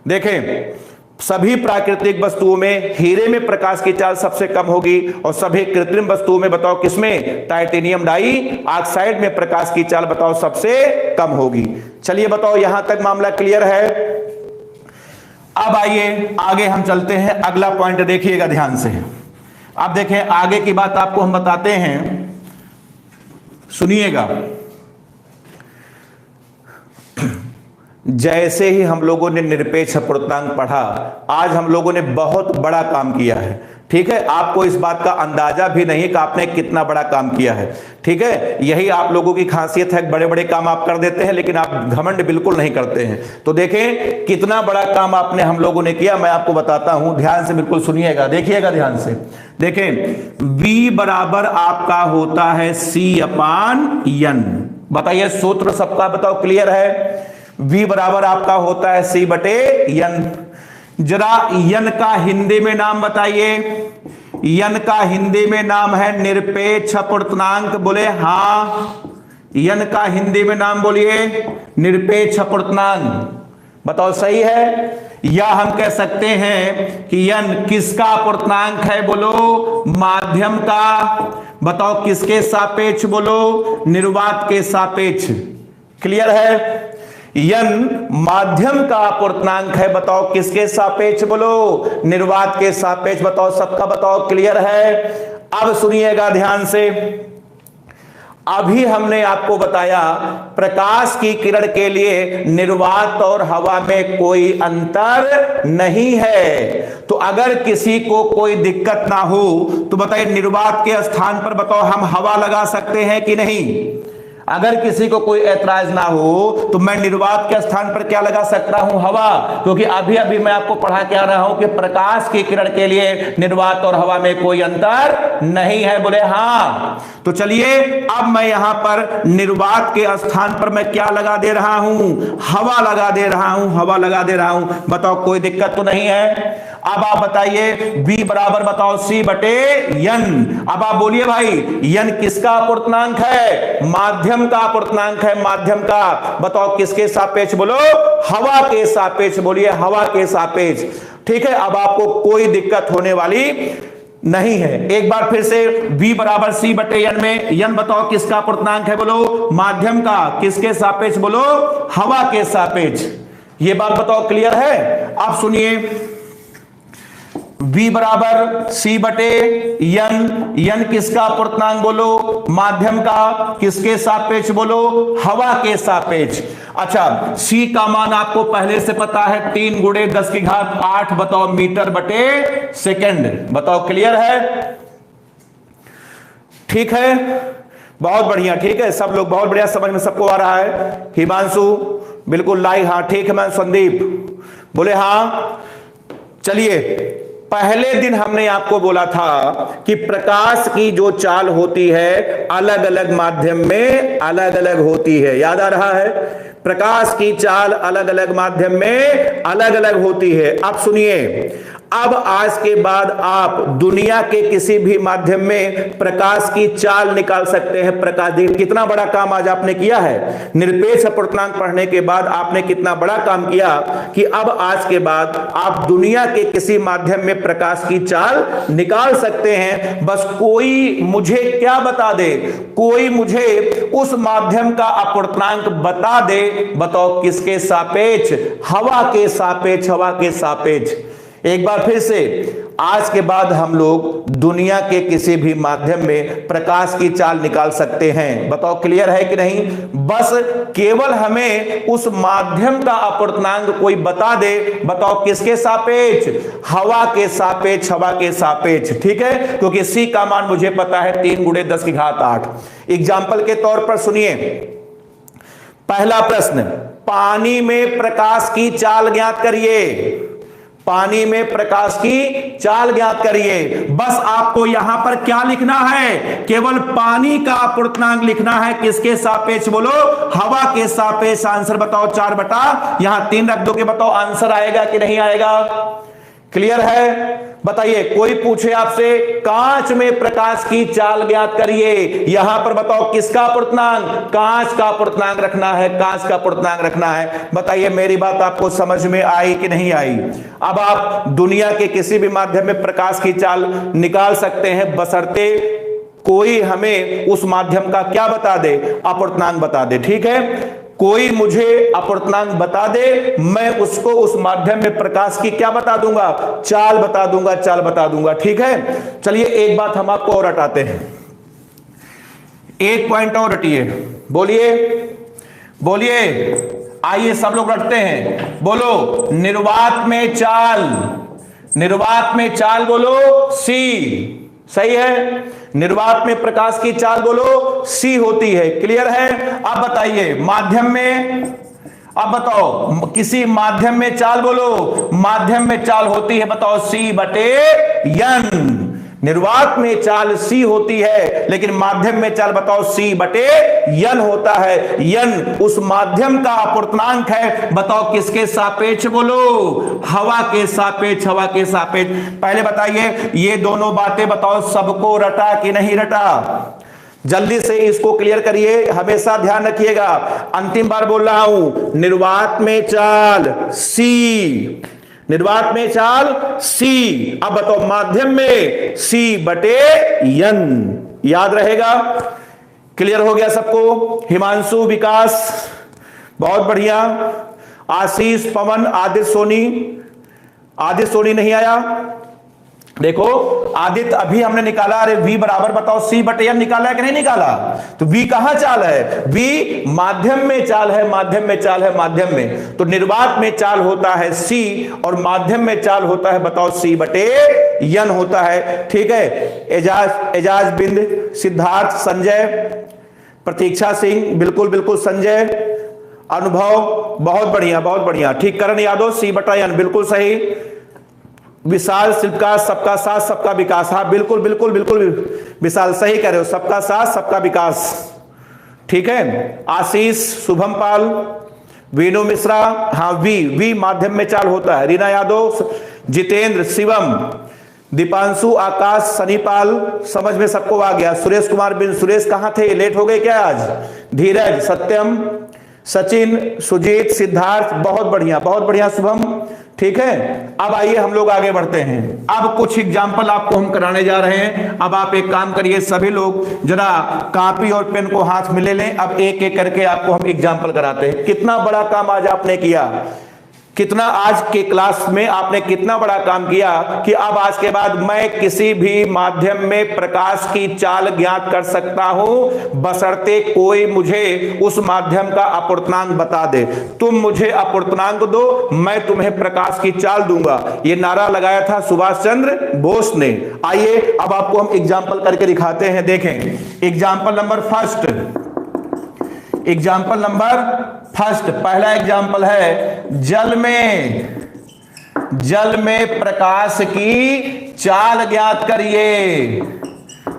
देखें, सभी प्राकृतिक वस्तुओं में हीरे में प्रकाश की चाल सबसे कम होगी और सभी कृत्रिम वस्तुओं में बताओ किसमें, टाइटेनियम डाइऑक्साइड में प्रकाश की चाल बताओ सबसे कम होगी। चलिए बताओ यहां तक मामला क्लियर है? अब आइए आगे हम चलते हैं, अगला पॉइंट देखिएगा ध्यान से। अब देखें आगे की बात आपको हम बताते हैं, सुनिएगा। जैसे ही हम लोगों ने निरपेक्ष अपवर्तनांक पढ़ा, आज हम लोगों ने बहुत बड़ा काम किया है। ठीक है, आपको इस बात का अंदाजा भी नहीं कि आपने कितना बड़ा काम किया है। ठीक है, यही आप लोगों की खासियत है, बड़े बड़े काम आप कर देते हैं लेकिन आप घमंड बिल्कुल नहीं करते हैं। तो देखें कितना बड़ा काम आपने हम लोगों ने किया, मैं आपको बताता हूं, ध्यान से बिल्कुल सुनिएगा, देखिएगा ध्यान से। देखें V बराबर आपका होता है C/N। बताइए सूत्र सबका बताओ क्लियर है? V बराबर आपका होता है C/N। जरा n का हिंदी में नाम बताइए। n का हिंदी में नाम है निरपेक्ष अपवर्तनांक। बोले हाँ, n का हिंदी में नाम बोलिए निरपेक्ष अपवर्तनांक। बताओ सही है? या हम कह सकते हैं कि n किसका अपवर्तनांक है? बोलो माध्यम का। बताओ किसके सापेक्ष? बोलो निर्वात के सापेक्ष। क्लियर है? n माध्यम का अपवर्तनांक है, बताओ किसके सापेक्ष? बोलो निर्वात के सापेक्ष। बताओ सबका बताओ क्लियर है? अब सुनिएगा ध्यान से। अभी हमने आपको बताया प्रकाश की किरण के लिए निर्वात और हवा में कोई अंतर नहीं है। तो अगर किसी को कोई दिक्कत ना हो तो बताइए निर्वात के स्थान पर बताओ हम हवा लगा सकते हैं कि नहीं? अगर किसी को कोई ऐतराज ना हो तो मैं निर्वात के स्थान पर क्या लगा सकता हूं? हवा। क्योंकि अभी अभी मैं आपको पढ़ा के आ रहा हूं कि प्रकाश की किरण के लिए निर्वात और हवा में कोई अंतर नहीं है। बोले हाँ। तो चलिए अब मैं यहां पर निर्वात के स्थान पर मैं क्या लगा दे रहा हूं? हवा लगा दे रहा हूं, हवा लगा दे रहा हूं। बताओ कोई दिक्कत तो नहीं है? अब आप बताइए V बराबर बताओ C/N। अब आप बोलिए भाई n किसका अपवर्तनांक है? माध्यम का अपवर्तनांक है, माध्यम का। बताओ किसके सापेक्ष? बोलो हवा के सापेक्ष। बोलिए हवा के सापेक्ष। ठीक है, अब आपको कोई दिक्कत होने वाली नहीं है। एक बार फिर से V बराबर C/N में n बताओ किसका अपवर्तनांक है? बोलो माध्यम का। किसके सापेक्ष? बोलो हवा के सापेक्ष। ये बात बताओ क्लियर है? आप सुनिए, V बराबर C बटे N, N किसका अपूर्णांक बोलो, माध्यम का, किसके सापेक्ष बोलो, हवा के सापेक्ष। अच्छा, C का मान आपको पहले से पता है 3 गुणे 10 की घात 8, बताओ मीटर बटे सेकंड, बताओ क्लियर है, ठीक है, बहुत बढ़िया, ठीक है, सब लोग बहुत बढ़िया, समझ में सबको आ रहा है। हिमांशु बिल्कुल लाइक, हाँ ठीक है। मैं संदीप बोले हाँ। चलिए, पहले दिन हमने आपको बोला था कि प्रकाश की जो चाल होती है अलग अलग माध्यम में अलग अलग होती है, याद आ रहा है, प्रकाश की चाल अलग अलग माध्यम में अलग अलग होती है। अब सुनिए, अब आज के बाद आप दुनिया के किसी भी माध्यम में प्रकाश की चाल निकाल सकते हैं। प्रकाश, कितना बड़ा काम आज आपने किया है, निरपेक्ष अपूर्णांक पढ़ने के बाद आपने कितना बड़ा काम किया कि अब आज के बाद आप दुनिया के किसी माध्यम में प्रकाश की चाल निकाल सकते हैं। बस कोई मुझे क्या बता दे, कोई मुझे उस माध्यम का अपूर्णांक बता दे, बताओ किसके सापेक्ष, हवा के सापेक्ष, हवा के सापेक्ष। एक बार फिर से, आज के बाद हम लोग दुनिया के किसी भी माध्यम में प्रकाश की चाल निकाल सकते हैं, बताओ क्लियर है कि नहीं। बस केवल हमें उस माध्यम का अपूर्णांक कोई बता दे, बताओ किसके सापेक्ष, हवा के सापेक्ष, हवा के सापेक्ष, ठीक है, क्योंकि C का मान मुझे पता है 3 गुणे 10 की घात 8। एग्जाम्पल के तौर पर सुनिए, पहला प्रश्न, पानी में प्रकाश की चाल ज्ञात करिए, पानी में प्रकाश की चाल ज्ञात करिए। बस आपको यहां पर क्या लिखना है, केवल पानी का अपूर्णांक लिखना है, किसके सापेक्ष बोलो, हवा के सापेक्ष। आंसर बताओ 4 बटा यहां 3 रख दो के, बताओ आंसर आएगा कि नहीं आएगा, क्लियर है। बताइए, कोई पूछे आपसे कांच में प्रकाश की चाल ज्ञात करिए, यहां पर बताओ किसका अपूर्णांक, कांच का अपूर्णांक रखना है, कांच का अपूर्णांक रखना है। बताइए मेरी बात आपको समझ में आई कि नहीं आई। अब आप दुनिया के किसी भी माध्यम में प्रकाश की चाल निकाल सकते हैं, बशर्ते कोई हमें उस माध्यम का क्या बता दे, अपूर्णांक बता दे, ठीक है। कोई मुझे अपूर्णांक बता दे, मैं उसको उस माध्यम में प्रकाश की क्या बता दूंगा, चाल बता दूंगा, चाल बता दूंगा, ठीक है। चलिए एक बात हम आपको और हटाते हैं, एक पॉइंट और रटिए, बोलिए बोलिए, आइए सब लोग रटते हैं, बोलो निर्वात में चाल, निर्वात में चाल बोलो C, सही है, निर्वात में प्रकाश की चाल बोलो C होती है, क्लियर है। अब बताइए माध्यम में, अब बताओ किसी माध्यम में चाल बोलो, माध्यम में चाल होती है, बताओ C बटे N। निर्वात में चाल C होती है, लेकिन माध्यम में चाल बताओ C बटे N होता है। N उस माध्यम का अपूर्णांक है, बताओ किसके सापेक्ष बोलो, हवा के सापेक्ष, हवा के सापेक्ष। पहले बताइए ये दोनों बातें बताओ सबको रटा कि नहीं रटा, जल्दी से इसको क्लियर करिए, हमेशा ध्यान रखिएगा, अंतिम बार बोल रहा हूं, निर्वात में चाल C, निर्वात में चाल C। अब बताओ माध्यम में C बटे N, याद रहेगा, क्लियर हो गया सबको। हिमांशु, विकास बहुत बढ़िया, आशीष, पवन, आदित्य सोनी, आदित्य सोनी नहीं आया, देखो आदित्य अभी हमने निकाला, अरे V बराबर बताओ C बटे N निकाला है कि नहीं निकाला, तो V कहां चाल है, V माध्यम में चाल है, माध्यम में चाल है, माध्यम में, तो निर्वात में चाल होता है C और माध्यम में चाल होता है बताओ C बटे N होता है, ठीक है। एजाज, बिंद, सिद्धार्थ, संजय, प्रतीक्षा सिंह, बिल्कुल बिल्कुल संजय, अनुभव बहुत बढ़िया, बहुत बढ़िया, ठीक। करण यादव C बटा N बिल्कुल सही। विशाल, शिल्पकार, सबका साथ सबका विकास, हाँ बिल्कुल बिल्कुल बिल्कुल विशाल सही कह रहे हो, सबका साथ सबका विकास, ठीक है। आशीष, शुभम पाल, वीनू मिश्रा, हाँ वी माध्यम में चाल होता है। रीना यादव, जितेंद्र, शिवम, दीपांशु, आकाश, सनीपाल, समझ में सबको आ गया। सुरेश कुमार बिन, सुरेश कहां थे, लेट हो गए क्या आज। धीरज, सत्यम, सचिन, सुजीत, सिद्धार्थ, बहुत बढ़िया शुभम, ठीक है। अब आइए हम लोग आगे बढ़ते हैं, अब कुछ एग्जाम्पल आपको हम कराने जा रहे हैं। अब आप एक काम करिए, सभी लोग जरा कॉपी और पेन को हाथ में ले लें, अब एक एक करके आपको हम एग्जाम्पल कराते हैं। कितना बड़ा काम आज आपने किया, कितना आज के क्लास में आपने कितना बड़ा काम किया कि अब आज के बाद मैं किसी भी माध्यम में प्रकाश की चाल ज्ञात कर सकता हूं, बशर्ते कोई मुझे उस माध्यम का अपूर्णांक बता दे। तुम मुझे अपूर्णांक दो, मैं तुम्हें प्रकाश की चाल दूंगा। यह नारा लगाया था सुभाष चंद्र बोस ने। आइए अब आपको हम एग्जाम्पल करके दिखाते हैं। देखें example number first, example number first, पहला एग्जाम्पल है जल में प्रकाश की चाल ज्ञात करिए।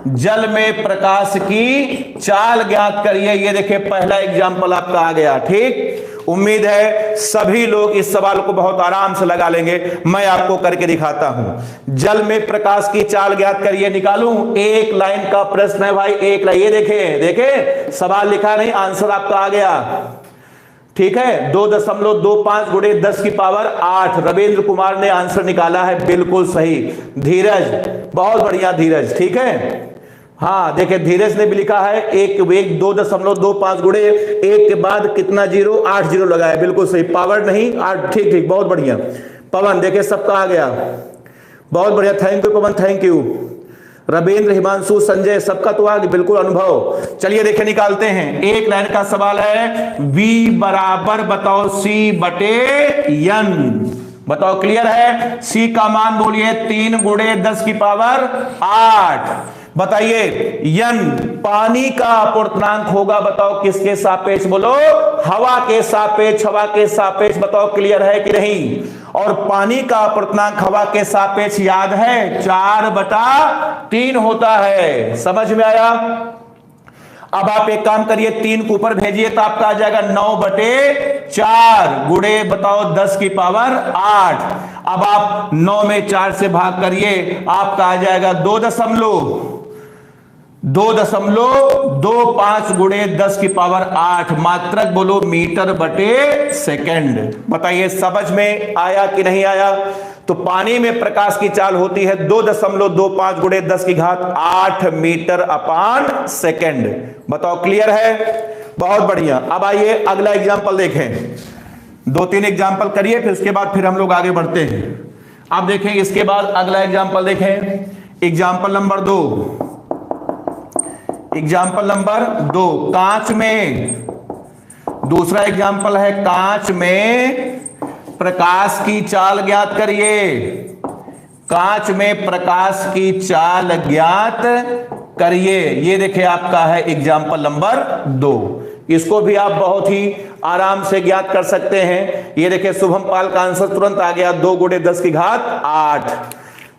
जल में प्रकाश की चाल ज्ञात करिए। ये देखिए पहला एग्जाम्पल आपका आ गया। ठीक, उम्मीद है सभी लोग इस सवाल को बहुत आराम से लगा लेंगे। मैं आपको करके दिखाता हूं। जल में प्रकाश की चाल ज्ञात करिए, निकालूं। एक लाइन का प्रश्न है भाई, एक लाइन। ये देखें सवाल लिखा नहीं, आंसर आपका आ गया। ठीक है, 2.25 गुणे 10 की पावर 8। रविंद्र कुमार ने आंसर निकाला है, बिल्कुल सही। धीरज, बहुत बढ़िया धीरज। ठीक है, हाँ देखिए धीरज ने भी लिखा है 2.25 गुणे 1 के बाद कितना जीरो, 8 जीरो लगाया, बिल्कुल सही। पावर नहीं 8, ठीक, बहुत बढ़िया। पवन देखिए सबका आ गया, बहुत बढ़िया। Thank you Pawan, thank you. Ravindra, Himanshu, Sanjay, सबका तो आ गया, बिल्कुल अनुभव। चलिए देखिए निकालते हैं। एक लाइन का सवाल है, V बराबर बताओ C बटे N। बताओ क्लियर है? C का मान बोलिए 3 गुणे 10 की पावर 8। बताइए N पानी का अपूर्णांक होगा, बताओ किसके सापेक्ष? बोलो हवा के सापेक्ष, हवा के सापेक्ष। बताओ क्लियर है कि नहीं? और पानी का अपूर्णांक हवा के सापेक्ष याद है 4/3 होता है। समझ में आया? अब आप एक काम करिए, 3 को ऊपर भेजिए तो आपका आ जाएगा 9/4 गुणे बताओ 10 की पावर 8। अब आप 9 में 4 से भाग करिए, आपका आ जाएगा 2.25 गुणे 10 की पावर 8। मात्रक बोलो मीटर बटे सेकंड। बताइए समझ में आया कि नहीं आया? तो पानी में प्रकाश की चाल होती है 2.25 गुणे 10 की घात 8 मीटर अपान सेकंड। बताओ क्लियर है? बहुत बढ़िया। अब आइए अगला एग्जाम्पल देखें। 2-3 एग्जाम्पल करिए, फिर उसके बाद फिर हम लोग आगे बढ़ते हैं। अब देखें इसके बाद अगला एग्जाम्पल देखें। एग्जाम्पल नंबर 2, एग्जाम्पल नंबर 2, कांच में। दूसरा एग्जाम्पल है कांच में प्रकाश की चाल ज्ञात करिए। कांच में प्रकाश की चाल ज्ञात करिए। ये देखिए आपका है एग्जाम्पल नंबर 2। इसको भी आप बहुत ही आराम से ज्ञात कर सकते हैं। ये देखिए शुभम पाल का आंसर तुरंत आ गया, 2 गुणे 10 की घात 8।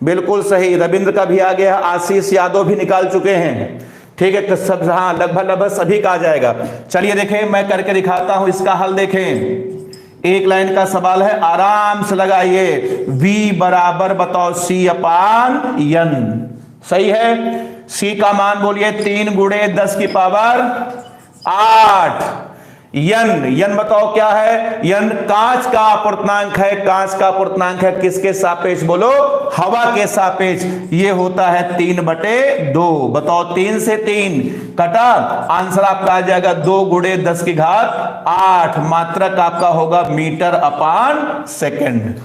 बिल्कुल सही। रविंद्र का भी आ गया, आशीष यादव भी निकाल चुके हैं। ठीक है, सब हाँ लगभग सभी का आ जाएगा। चलिए देखें मैं करके दिखाता हूं इसका हल। देखें एक लाइन का सवाल है, आराम से लगाइए। V बराबर बताओ C अपान N। सही है? C का मान बोलिए 3 गुणे 10 की पावर 8। N बताओ क्या है? N कांच का अपूर्णांक है। कांच का अपूर्णांक है किसके सापेक्ष? बोलो हवा के सापेक्ष। ये होता है 3/2। बताओ 3 से 3 कटा, आंसर आपका आ जाएगा 2 गुणे 10 की घात 8। मात्रक आपका होगा मीटर अपान सेकंड।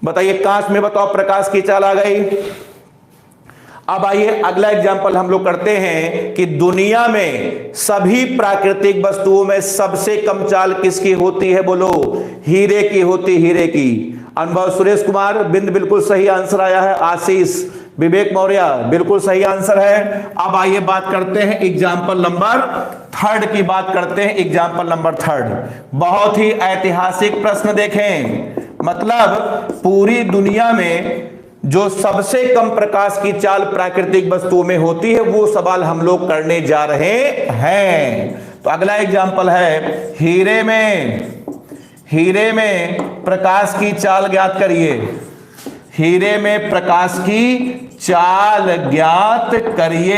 बताइए कांच में बताओ प्रकाश की चाल आ गई। अब आइए अगला एग्जाम्पल हम लोग करते हैं कि दुनिया में सभी प्राकृतिक वस्तुओं में सबसे कम चाल किसकी होती है? बोलो हीरे की होती, हीरे की। अनुभव, सुरेश कुमार बिंद बिल्कुल सही आंसर आया है। आशीष, विवेक मौर्य बिल्कुल सही आंसर है। अब आइए बात करते हैं एग्जाम्पल नंबर 3 की बात करते हैं। एग्जाम्पल नंबर 3 बहुत ही ऐतिहासिक प्रश्न। देखें मतलब पूरी दुनिया में जो सबसे कम प्रकाश की चाल प्राकृतिक वस्तुओं में होती है वो सवाल हम लोग करने जा रहे हैं। तो अगला एग्जाम्पल है हीरे में प्रकाश की चाल ज्ञात करिए। हीरे में प्रकाश की चाल ज्ञात करिए।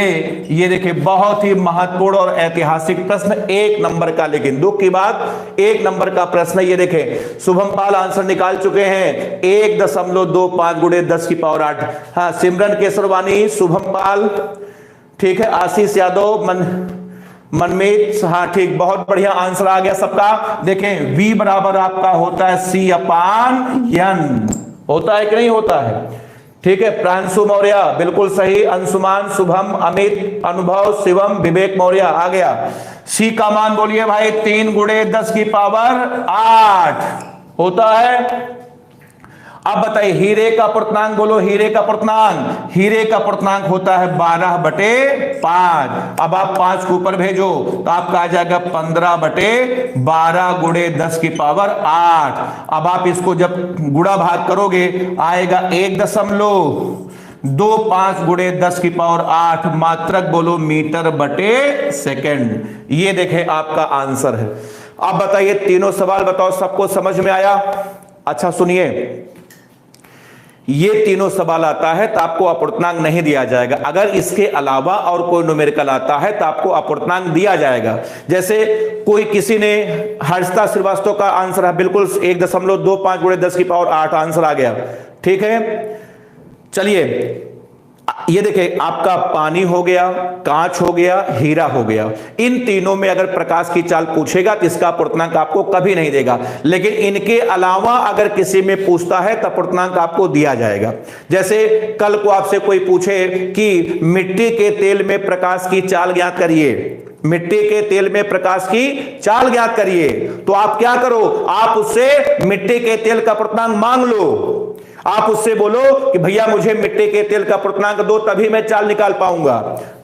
ये देखिए बहुत ही महत्वपूर्ण और ऐतिहासिक प्रश्न, 1 नंबर का। लेकिन दुख की बात 1 नंबर का प्रश्न। ये देखें शुभम पाल आंसर निकाल चुके हैं 1.25 गुणे 10 की पावर 8। हाँ सिमरन केसरवानी, शुभम पाल, ठीक है, आशीष यादव, मनमीत, हाँ ठीक, बहुत बढ़िया आंसर आ गया सबका। देखें V बराबर आपका होता है C/N, होता है कि नहीं होता है? ठीक है, प्रांशु मौर्य बिल्कुल सही, अंशुमान, शुभम, अमित, अनुभव, शिवम, विवेक मौर्य आ गया। C का मान बोलिए भाई, 3 × 10⁸ होता है। अब बताइए हीरे का पूर्णांक बोलो, हीरे का पूर्णांक, हीरे का पूर्णांक होता है 12/5। अब आप 5 के ऊपर भेजो तो आपका आ जाएगा 15/12 × 10⁸। अब आप इसको जब गुणा भाग करोगे आएगा 1.25 × 10⁸, मात्रक बोलो मीटर/सेकंड। ये देखें आपका आंसर है। अब बताइए तीनों सवाल बताओ, सबको समझ में आया? अच्छा सुनिए, ये तीनों सवाल आता है तो आपको अपूर्णांक नहीं दिया जाएगा। अगर इसके अलावा और कोई न्यूमेरिकल आता है तो आपको अपूर्णांक दिया जाएगा। जैसे कोई किसी ने, हर्षिता श्रीवास्तव का आंसर है बिल्कुल 1.25 × 10⁸ आंसर आ गया। ठीक है, चलिए ये देखिए आपका पानी हो गया, कांच हो गया, हीरा हो गया। इन तीनों में अगर प्रकाश की चाल पूछेगा तो इसका अपूर्णांक आपको कभी नहीं देगा, लेकिन इनके अलावा अगर किसी में पूछता है तो अपूर्णांक आपको दिया जाएगा। जैसे कल को आपसे कोई पूछे कि मिट्टी के तेल में प्रकाश की चाल ज्ञात करिए, मिट्टी के तेल में प्रकाश की चाल ज्ञात करिए, तो आप क्या करो, आप उससे मिट्टी के तेल का अपूर्णांक मांग लो। आप उससे बोलो कि भैया मुझे मिट्टी के तेल का अपूर्णांक दो, तभी मैं चाल निकाल पाऊंगा।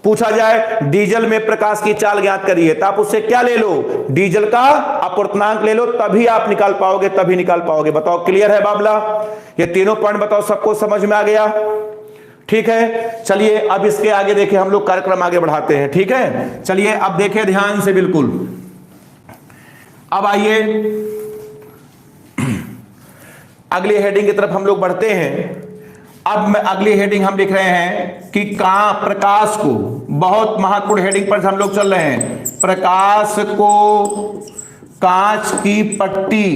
पूछा जाए डीजल में प्रकाश की चाल ज्ञात करिए, तो आप उससे क्या ले लो, डीजल का अपूर्णांक ले लो, तभी आप निकाल पाओगे, तभी निकाल पाओगे। बताओ क्लियर है बाबला? ये तीनों पॉइंट बताओ सबको समझ में आ गया? ठीक है, चलिए अब इसके आगे देखिए, हम लोग कार्यक्रम आगे बढ़ाते हैं। ठीक है, चलिए अब देखिए ध्यान से बिल्कुल। अब आइए अगली हेडिंग की तरफ हम लोग बढ़ते हैं। अब मैं अगली हेडिंग हम लिख रहे हैं कि प्रकाश को, बहुत महत्वपूर्ण हेडिंग पर हम लोग चल रहे हैं, प्रकाश को कांच की पट्टी,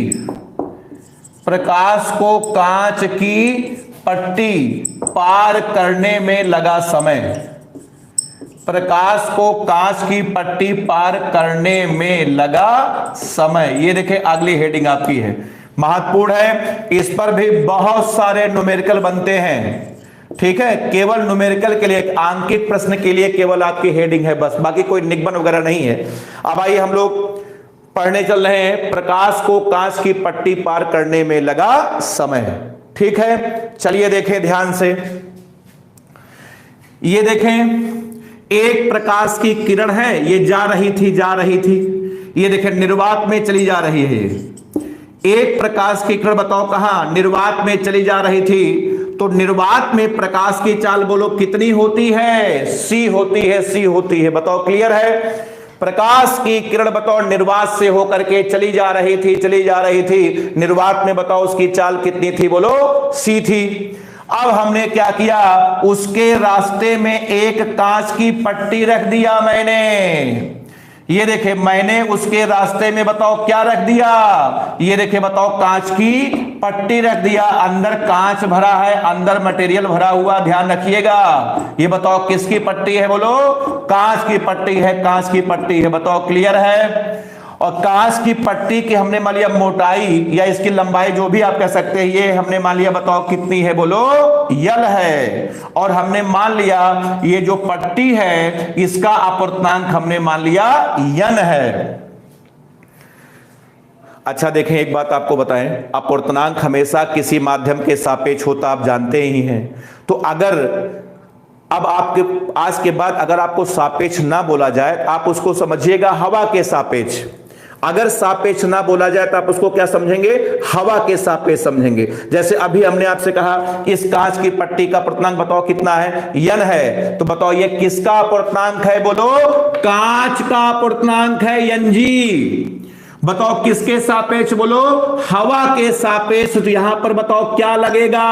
प्रकाश को कांच की पट्टी पार करने में लगा समय, प्रकाश को कांच की पट्टी पार करने में लगा समय। ये देखिए अगली हेडिंग आपकी है, महत्वपूर्ण है, इस पर भी बहुत सारे न्यूमेरिकल बनते हैं। ठीक है, केवल न्यूमेरिकल के लिए, आंकिक प्रश्न के लिए केवल आपकी हेडिंग है बस, बाकी कोई निगमन वगैरह नहीं है। अब आइए हम लोग पढ़ने चल रहे हैं, प्रकाश को कांच की पट्टी पार करने में लगा समय। ठीक है, चलिए देखें ध्यान से। ये देखें एक प्रकाश की किरण है, ये जा रही थी, ये देखें निर्वात में चली जा रही है। एक प्रकाश की किरण बताओ कहां, निर्वात में चली जा रही थी, तो निर्वात में प्रकाश की चाल बोलो कितनी होती है, C होती है। बताओ क्लियर है? प्रकाश की किरण बताओ निर्वात से होकर के चली जा रही थी, निर्वात में बताओ उसकी चाल कितनी थी, बोलो C थी। अब हमने क्या किया, उसके रास्ते में एक कांच की पट्टी रख दिया मैंने। ये देखे मैंने उसके रास्ते में बताओ क्या रख दिया, ये देखे बताओ कांच की पट्टी रख दिया। अंदर कांच भरा है, अंदर मटेरियल भरा हुआ, ध्यान रखिएगा। ये बताओ किसकी पट्टी है, बोलो कांच की पट्टी है, कांच की पट्टी है। बताओ क्लियर है? और कांच की पट्टी की हमने मान लिया मोटाई या इसकी लंबाई जो भी आप कह सकते हैं, ये हमने मान लिया बताओ कितनी है, बोलो यल है। और हमने मान लिया ये जो पट्टी है इसका अपूर्णांक हमने मान लिया यन है। अच्छा देखें एक बात आपको बताएं, अपूर्णांक हमेशा किसी माध्यम के सापेक्ष होता, आप जानते ही हैं। तो अगर अब आपके आज के बाद अगर आपको सापेक्ष ना बोला जाए, आप उसको समझिएगा हवा के सापेक्ष। अगर सापेक्ष ना बोला जाए तो आप उसको क्या समझेंगे, हवा के सापेक्ष समझेंगे। जैसे अभी हमने आपसे कहा इस कांच की पट्टी का अपूर्णांक बताओ कितना है, यन है, तो बताओ ये किसका अपूर्णांक है, बोलो कांच का अपूर्णांक है यन जी। बताओ किसके सापेक्ष, बोलो हवा के सापेक्ष। तो यहां पर बताओ क्या लगेगा,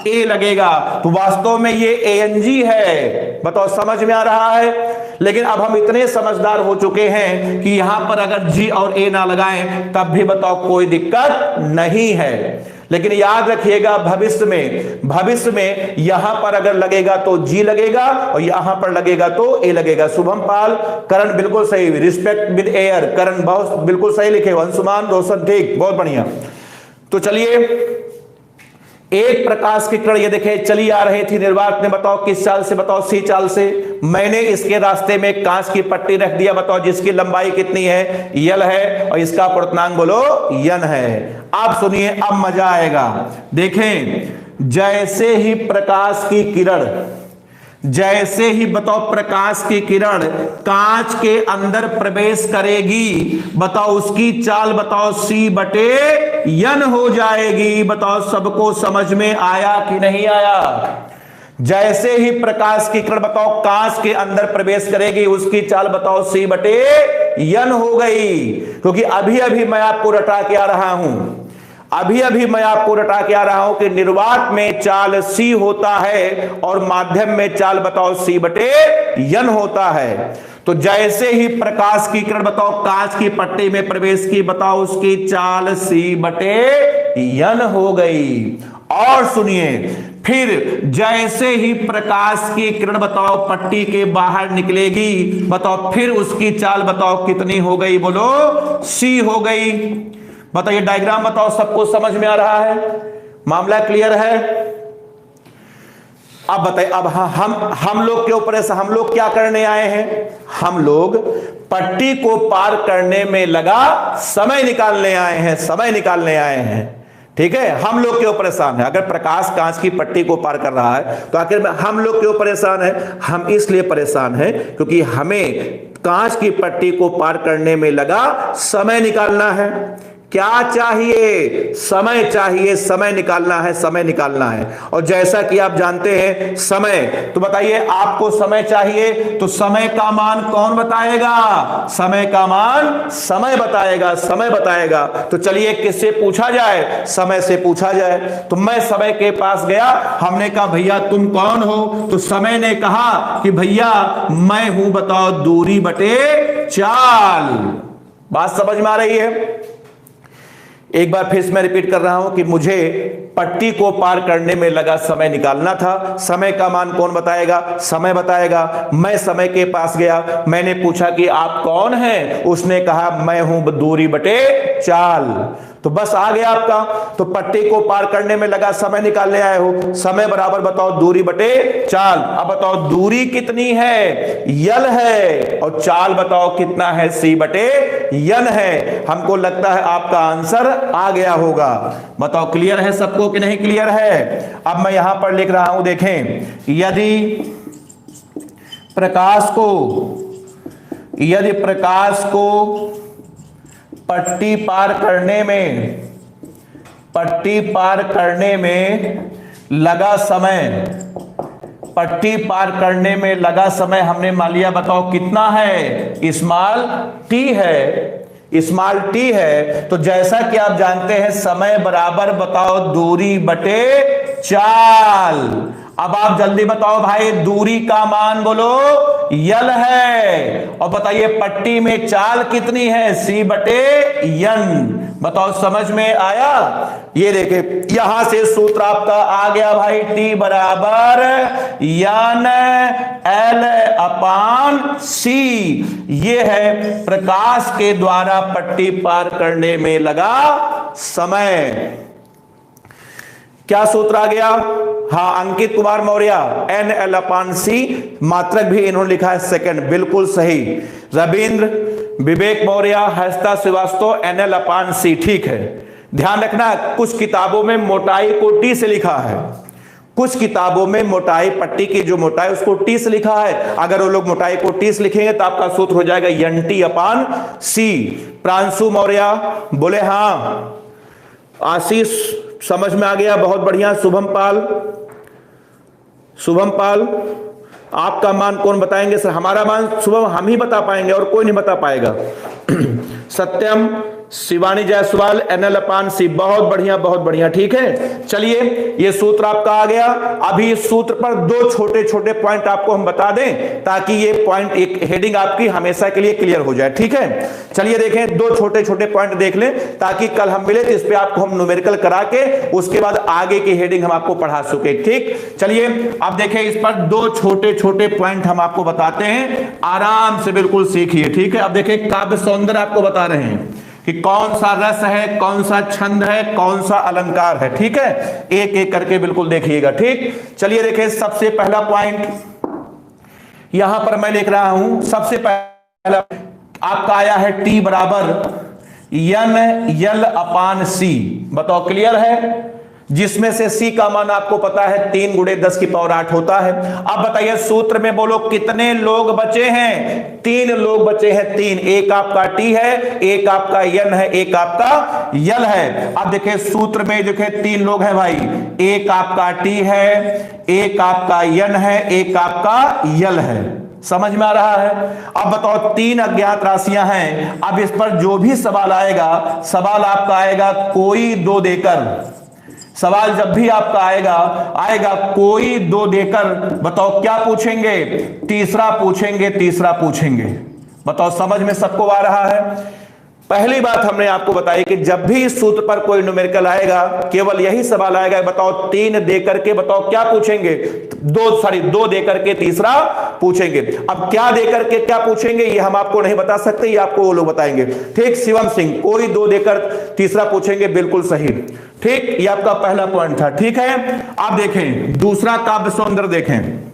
ए लगेगा। तो वास्तव में ये ANG है। बताओ समझ में आ रहा है? लेकिन अब हम इतने समझदार हो चुके हैं कि यहां पर अगर G और A ना लगाएं तब भी बताओ कोई दिक्कत नहीं है। लेकिन याद रखिएगा भविष्य में यहां पर अगर लगेगा तो जी लगेगा और यहां पर लगेगा तो ए लगेगा। शुभम पाल, करण बिल्कुल सही, रिस्पेक्ट विद एयर, करण बहुत बिल्कुल सही लिखे, अंशुमान रोशन ठीक, बहुत बढ़िया। तो चलिए, एक प्रकाश की किरण ये देखे चली आ रही थी, निर्वात ने बताओ किस चाल से, बताओ सी चाल से। मैंने इसके रास्ते में एक कांच की पट्टी रख दिया, बताओ जिसकी लंबाई कितनी है, यल है, और इसका पूर्णांक बोलो यन है। आप सुनिए, अब मजा आएगा। देखें, जैसे ही प्रकाश की किरण, जैसे ही बताओ प्रकाश की किरण कांच के अंदर प्रवेश करेगी, बताओ उसकी चाल बताओ सी बटे यन हो जाएगी। बताओ सबको समझ में आया कि नहीं आया? जैसे ही प्रकाश की किरण बताओ कांच के अंदर प्रवेश करेगी, उसकी चाल बताओ सी बटे यन हो गई। क्योंकि अभी अभी मैं आपको रटा के आ रहा हूं, कि निर्वात में चाल सी होता है और माध्यम में चाल बताओ सी बटे यन होता है। तो जैसे ही प्रकाश की किरण बताओ कांच की पट्टी में प्रवेश की, बताओ उसकी चाल सी बटे यन हो गई। और सुनिए, फिर जैसे ही प्रकाश की किरण बताओ पट्टी के बाहर निकलेगी, बताओ फिर उसकी चाल बताओ कितनी हो गई, बोलो सी हो गई। बताइए डायग्राम बताओ, सबको समझ में आ रहा है? मामला क्लियर है? अब बताइए, अब हम लोग के ऊपर ऐसा, हम लोग क्या करने आए हैं? हम लोग पट्टी को पार करने में लगा समय निकालने आए हैं, ठीक है? हम लोग क्यों परेशान है? अगर प्रकाश कांच की पट्टी को पार कर रहा है तो आखिर में हम लोग क्यों परेशान है? हम इसलिए परेशान है क्योंकि हमें कांच की पट्टी को पार करने में लगा समय निकालना है। क्या चाहिए? समय चाहिए, समय निकालना है। और जैसा कि आप जानते हैं समय, तो बताइए आपको समय चाहिए तो समय का मान कौन बताएगा? समय का मान समय बताएगा। तो चलिए किससे पूछा जाए? समय से पूछा जाए। तो मैं समय के पास गया, हमने कहा भैया तुम कौन हो? तो समय ने कहा कि भैया मैं हूं बताओ दूरी बटे चाल। बात समझ में आ रही है? एक बार फिर मैं रिपीट कर रहा हूं कि मुझे पट्टी को पार करने में लगा समय निकालना था। समय का मान कौन बताएगा? समय बताएगा। मैं समय के पास गया, मैंने पूछा कि आप कौन हैं? उसने कहा मैं हूं दूरी बटे चाल। तो बस आ गया आपका। तो पट्टी को पार करने में लगा समय निकालने आए हो, समय बराबर बताओ दूरी बटे चाल। अब बताओ दूरी कितनी है? यल है। और चाल बताओ कितना है? सी बटे यन है। हमको लगता है आपका आंसर आ गया होगा। बताओ क्लियर है सबको कि नहीं क्लियर है? अब मैं यहां पर लिख रहा हूं, देखें, यदि प्रकाश को पट्टी पार करने में लगा समय, हमने मान लिया बताओ कितना है? स्मॉल टी है। तो जैसा कि आप जानते हैं समय बराबर बताओ दूरी बटे चाल। अब आप जल्दी बताओ भाई, दूरी का मान बोलो यल है। और बताइए पट्टी में चाल कितनी है? सी बटे यन। बताओ समझ में आया? ये देखे यहां से सूत्र आपका आ गया भाई, टी बराबर यन एल अपान सी। ये है प्रकाश के द्वारा पट्टी पार करने में लगा समय। क्या सूत्र आ गया? हाँ, अंकित कुमार मौर्य, एन एल अपान सी। मात्रक भी इन्होंने लिखा है सेकंड, बिल्कुल सही। रविंद्र, विवेक मौर्य, हंसता श्रीवास्तव, एन एल अपान सी, ठीक है। ध्यान रखना, कुछ किताबों में मोटाई को टी से लिखा है, कुछ किताबों में मोटाई, पट्टी की जो मोटाई उसको टी से लिखा है। अगर वो लोग मोटाई को टी से लिखेंगे तो आपका सूत्र हो जाएगा एन टी अपान सी। प्रांशु मौर्य बोले हाँ। आशीष समझ में आ गया, बहुत बढ़िया। शुभम पाल आपका मान कौन बताएंगे? सर हमारा मान शुभम हम ही बता पाएंगे और कोई नहीं बता पाएगा। सत्यम शिवानी जायसवाल NL/C, बहुत बढ़िया बहुत बढ़िया, ठीक है। चलिए ये सूत्र आपका आ गया। अभी इस सूत्र पर दो छोटे छोटे पॉइंट आपको हम बता दें ताकि ये पॉइंट, एक हेडिंग आपकी हमेशा के लिए क्लियर हो जाए, ठीक है। चलिए देखें, दो छोटे छोटे पॉइंट देख लें ताकि कल हम मिले तो इस पे आपको हम न्यूमेरिकल करा के उसके बाद आगे की हेडिंग हम आपको पढ़ा सके, ठीक। चलिए अब देखें, इस पर दो छोटे छोटे पॉइंट हम आपको बताते हैं, आराम से बिल्कुल सीखिए, ठीक है। अब देखें, काव्य सौंदर्य आपको बता रहे हैं कि कौन सा रस है, कौन सा छंद है, कौन सा अलंकार है, ठीक है। एक एक करके बिल्कुल देखिएगा, ठीक। चलिए देखें, सबसे पहला पॉइंट यहां पर मैं लिख रहा हूं। सबसे पहला आपका आया है T बराबर N/L/C। बताओ क्लियर है, जिसमें से C का मान आपको पता है 3 × 10⁸ होता है। अब बताइए सूत्र में बोलो कितने लोग बचे हैं? 3 लोग बचे हैं, 3। एक आपका T है, एक आपका N है, एक आपका L है। अब देखिए सूत्र में देखे 3 लोग हैं भाई, एक आपका T है, एक आपका N है, एक आपका L है। समझ में आ रहा है? अब बताओ 3 अज्ञात राशियां हैं। अब इस पर जो भी सवाल आएगा, सवाल आपका आएगा कोई 2 देकर। सवाल जब भी आपका आएगा कोई 2 देकर, बताओ क्या पूछेंगे? तीसरा पूछेंगे। बताओ समझ में सबको आ रहा है? पहली बात हमने आपको बताई कि जब भी इस सूत्र पर कोई न्यूमेरिकल आएगा केवल यही सवाल आएगा, बताओ 3 देकर के, बताओ क्या पूछेंगे? 2 देकर के तीसरा पूछेंगे। अब क्या देकर के क्या पूछेंगे ये हम आपको नहीं बता सकते, ये आपको वो लोग बताएंगे, ठीक। शिवम सिंह, कोई 2 देकर तीसरा पूछेंगे, बिल्कुल सही, ठीक। ये आपका पहला पॉइंट था, ठीक है। आप देखें दूसरा काव्य सौंदर्य देखें।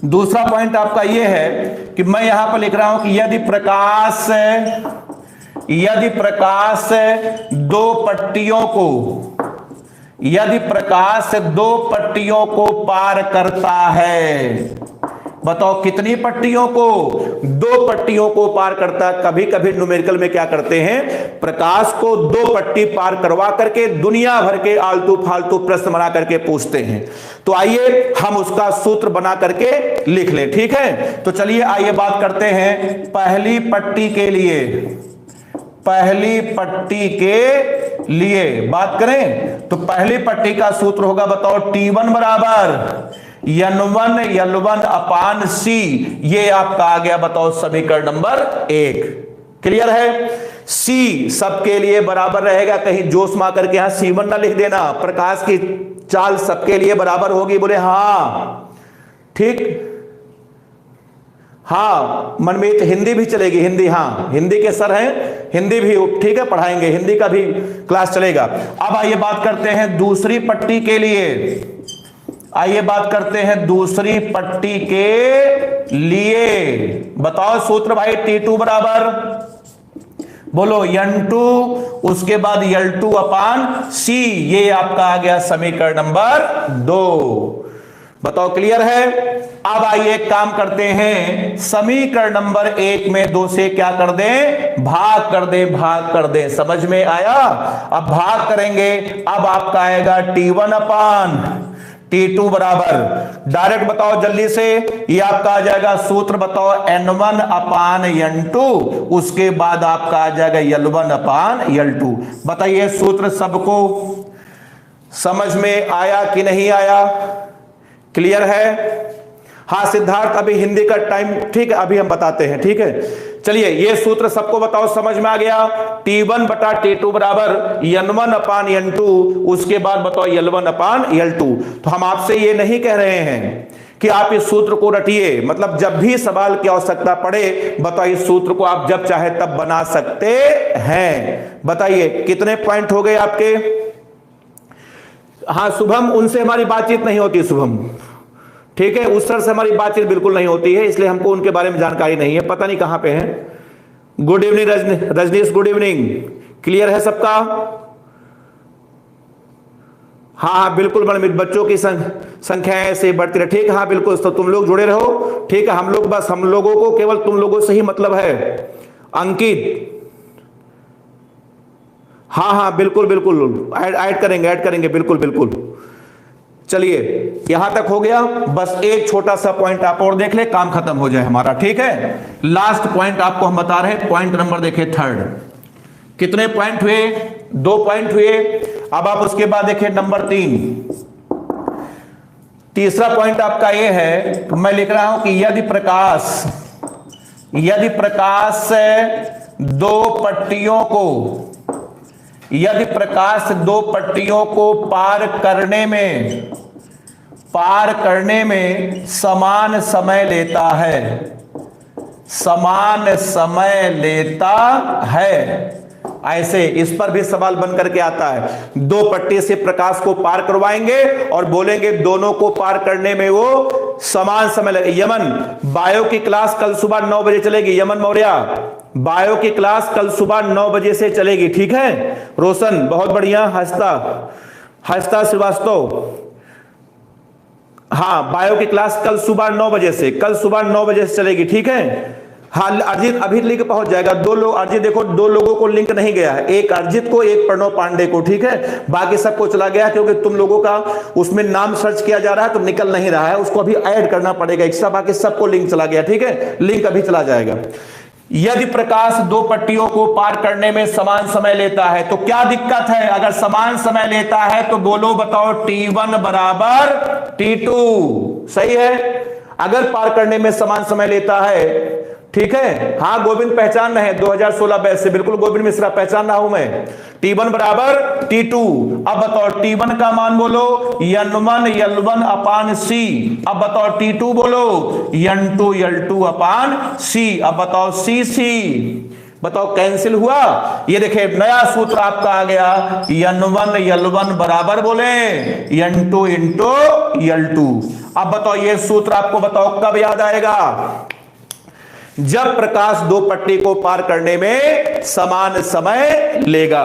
दूसरा पॉइंट आपका यह है कि मैं यहां पर लिख रहा हूं कि यदि प्रकाश 2 पट्टियों को पार करता है, बताओ कितनी पट्टियों को? 2 पट्टियों को पार करता है। कभी कभी न्यूमेरिकल में क्या करते हैं, प्रकाश को 2 पट्टी पार करवा करके दुनिया भर के आलतू फालतू प्रश्न बना करके पूछते हैं। तो आइए हम उसका सूत्र बना करके लिख लें, ठीक है। तो चलिए आइए बात करते हैं पहली पट्टी के लिए बात करें तो पहली पट्टी का सूत्र होगा, बताओ T1 बराबर N1/C। ये आपका आ गया, बताओ समीकरण नंबर 1। क्लियर है? C सबके लिए बराबर रहेगा, कहीं जोश में करके यहां C1 ना लिख देना। प्रकाश की चाल सबके लिए बराबर होगी, बोले हाँ, ठीक। हाँ मनमीत, हिंदी भी चलेगी, हिंदी, हाँ हिंदी के सर हैं, हिंदी भी ठीक है, पढ़ाएंगे, हिंदी का भी क्लास चलेगा। अब आइए बात करते हैं दूसरी पट्टी के लिए। बताओ सूत्र भाई, T2 बराबर, बोलो N2, उसके बाद L2/C। ये आपका आ गया समीकरण नंबर 2। बताओ क्लियर है? अब आइए एक काम करते हैं, समीकरण नंबर 1 में 2 से क्या कर दें? भाग कर दें। समझ में आया? अब भाग करेंगे, अब आपका आएगा T1/T2 बराबर, डायरेक्ट बताओ जल्दी से, ये आपका आ जाएगा सूत्र, बताओ N1/N2, उसके बाद आपका आ जाएगा L1/L2। बताइए सूत्र सबको समझ में आया कि नहीं आया? क्लियर है? हाँ सिद्धार्थ, अभी हिंदी का टाइम, ठीक है, अभी हम बताते हैं, ठीक है। चलिए ये सूत्र सबको बताओ समझ में आ गया? T1/T2 बराबर N1/N2, उसके बाद बताओ L1/L2। तो हम आपसे ये नहीं कह रहे हैं कि आप इस सूत्र को रटिए, मतलब जब भी सवाल की आवश्यकता पड़े, बताइए सूत्र को आप जब चाहे तब बना सकते हैं। बताइए कितने पॉइंट हो गए आपके? हाँ शुभम, उनसे हमारी बातचीत नहीं होती शुभम, ठीक है, उस सर से हमारी बातचीत बिल्कुल नहीं होती है, इसलिए हमको उनके बारे में जानकारी नहीं है, पता नहीं कहां पे हैं। Good evening Rajneesh, good evening. Clear है सबका? हाँ बिल्कुल मनमित, बच्चों की संख्या ऐसे बढ़ती रहे, ठीक है। हाँ बिल्कुल, तो तुम लोग जुड़े रहो, ठीक है। हम लोग बस, हम लोगों को केवल तुम लोगों से ही मतलब है। अंकित, हाँ बिल्कुल ऐड करेंगे, बिल्कुल। चलिए यहां तक हो गया, बस एक छोटा सा पॉइंट आप और देख ले, काम खत्म हो जाए हमारा, ठीक है। लास्ट पॉइंट आपको हम बता रहे हैं, पॉइंट नंबर देखिए 3rd। कितने पॉइंट हुए? 2 पॉइंट हुए। अब आप उसके बाद देखिए नंबर 3, तीसरा पॉइंट आपका ये है, मैं लिख रहा हूं कि यदि प्रकाश दो पट्टियों को पार करने में समान समय लेता है, ऐसे इस पर भी सवाल बन करके आता है। 2 पट्टी से प्रकाश को पार करवाएंगे और बोलेंगे दोनों को पार करने में वो समान समय लगेगा। यमन, बायो की क्लास कल सुबह 9 बजे चलेगी। यमन मौर्य, बायो की क्लास कल सुबह 9 बजे से चलेगी, ठीक है। रोशन, बहुत बढ़िया। हंसता श्रीवास्तव, हाँ, बायो की क्लास कल सुबह 9 बजे से चलेगी, ठीक है। हाँ, अर्जित अभी लिंक पहुंच जाएगा। 2 लोग, अर्जित देखो 2 लोगों को लिंक नहीं गया है, एक अर्जित को, एक प्रणव पांडे को, ठीक है। बाकी सबको चला गया क्योंकि तुम लोगों का उसमें नाम सर्च किया जा रहा है तो निकल नहीं रहा है, उसको अभी ऐड करना पड़ेगा एक्स्ट्रा। बाकी सबको लिंक चला गया, ठीक है, लिंक अभी चला जाएगा। यदि प्रकाश 2 पट्टियों को पार करने में समान समय लेता है तो क्या दिक्कत है? अगर समान समय लेता है तो बोलो, बताओ, T1 बराबर T2, सही है। अगर पार करने में समान समय लेता है, ठीक है। हाँ, गोविंद पहचान रहे हैं 2016 बैच से, बिल्कुल गोविंद मिश्रा पहचान रहा हूं मैं। T1 बराबर T2। अब बताओ T1 का मान बोलो N1 अपान C। अब बताओ T2 बोलो N2 अपान C। अब बताओ C, बताओ कैंसिल हुआ। ये देखिए नया सूत्र आपका आ गया, N1 बराबर बोले N2 इंटू L2। अब बताओ ये सूत्र आपको बताओ कब याद आएगा? जब प्रकाश 2 पट्टी को पार करने में समान समय लेगा।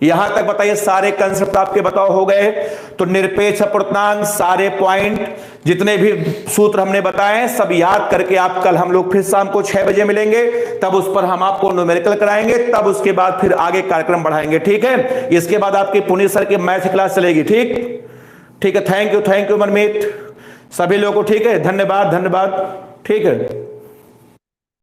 यहां तक बताइए सारे कंसेप्ट आपके बताओ हो गए। तो निरपेक्ष अपूर्णांक, सारे पॉइंट, जितने भी सूत्र हमने बताए सब याद करके आप कल हम लोग फिर शाम को 6 बजे मिलेंगे, तब उस पर हम आपको न्यूमेरिकल कराएंगे, तब उसके बाद फिर आगे कार्यक्रम बढ़ाएंगे, ठीक है। इसके बाद आपकी पुनीत सर की मैथ क्लास चलेगी, ठीक है। थैंक यू मनमीत, सभी लोगों को, ठीक है। धन्यवाद, ठीक है।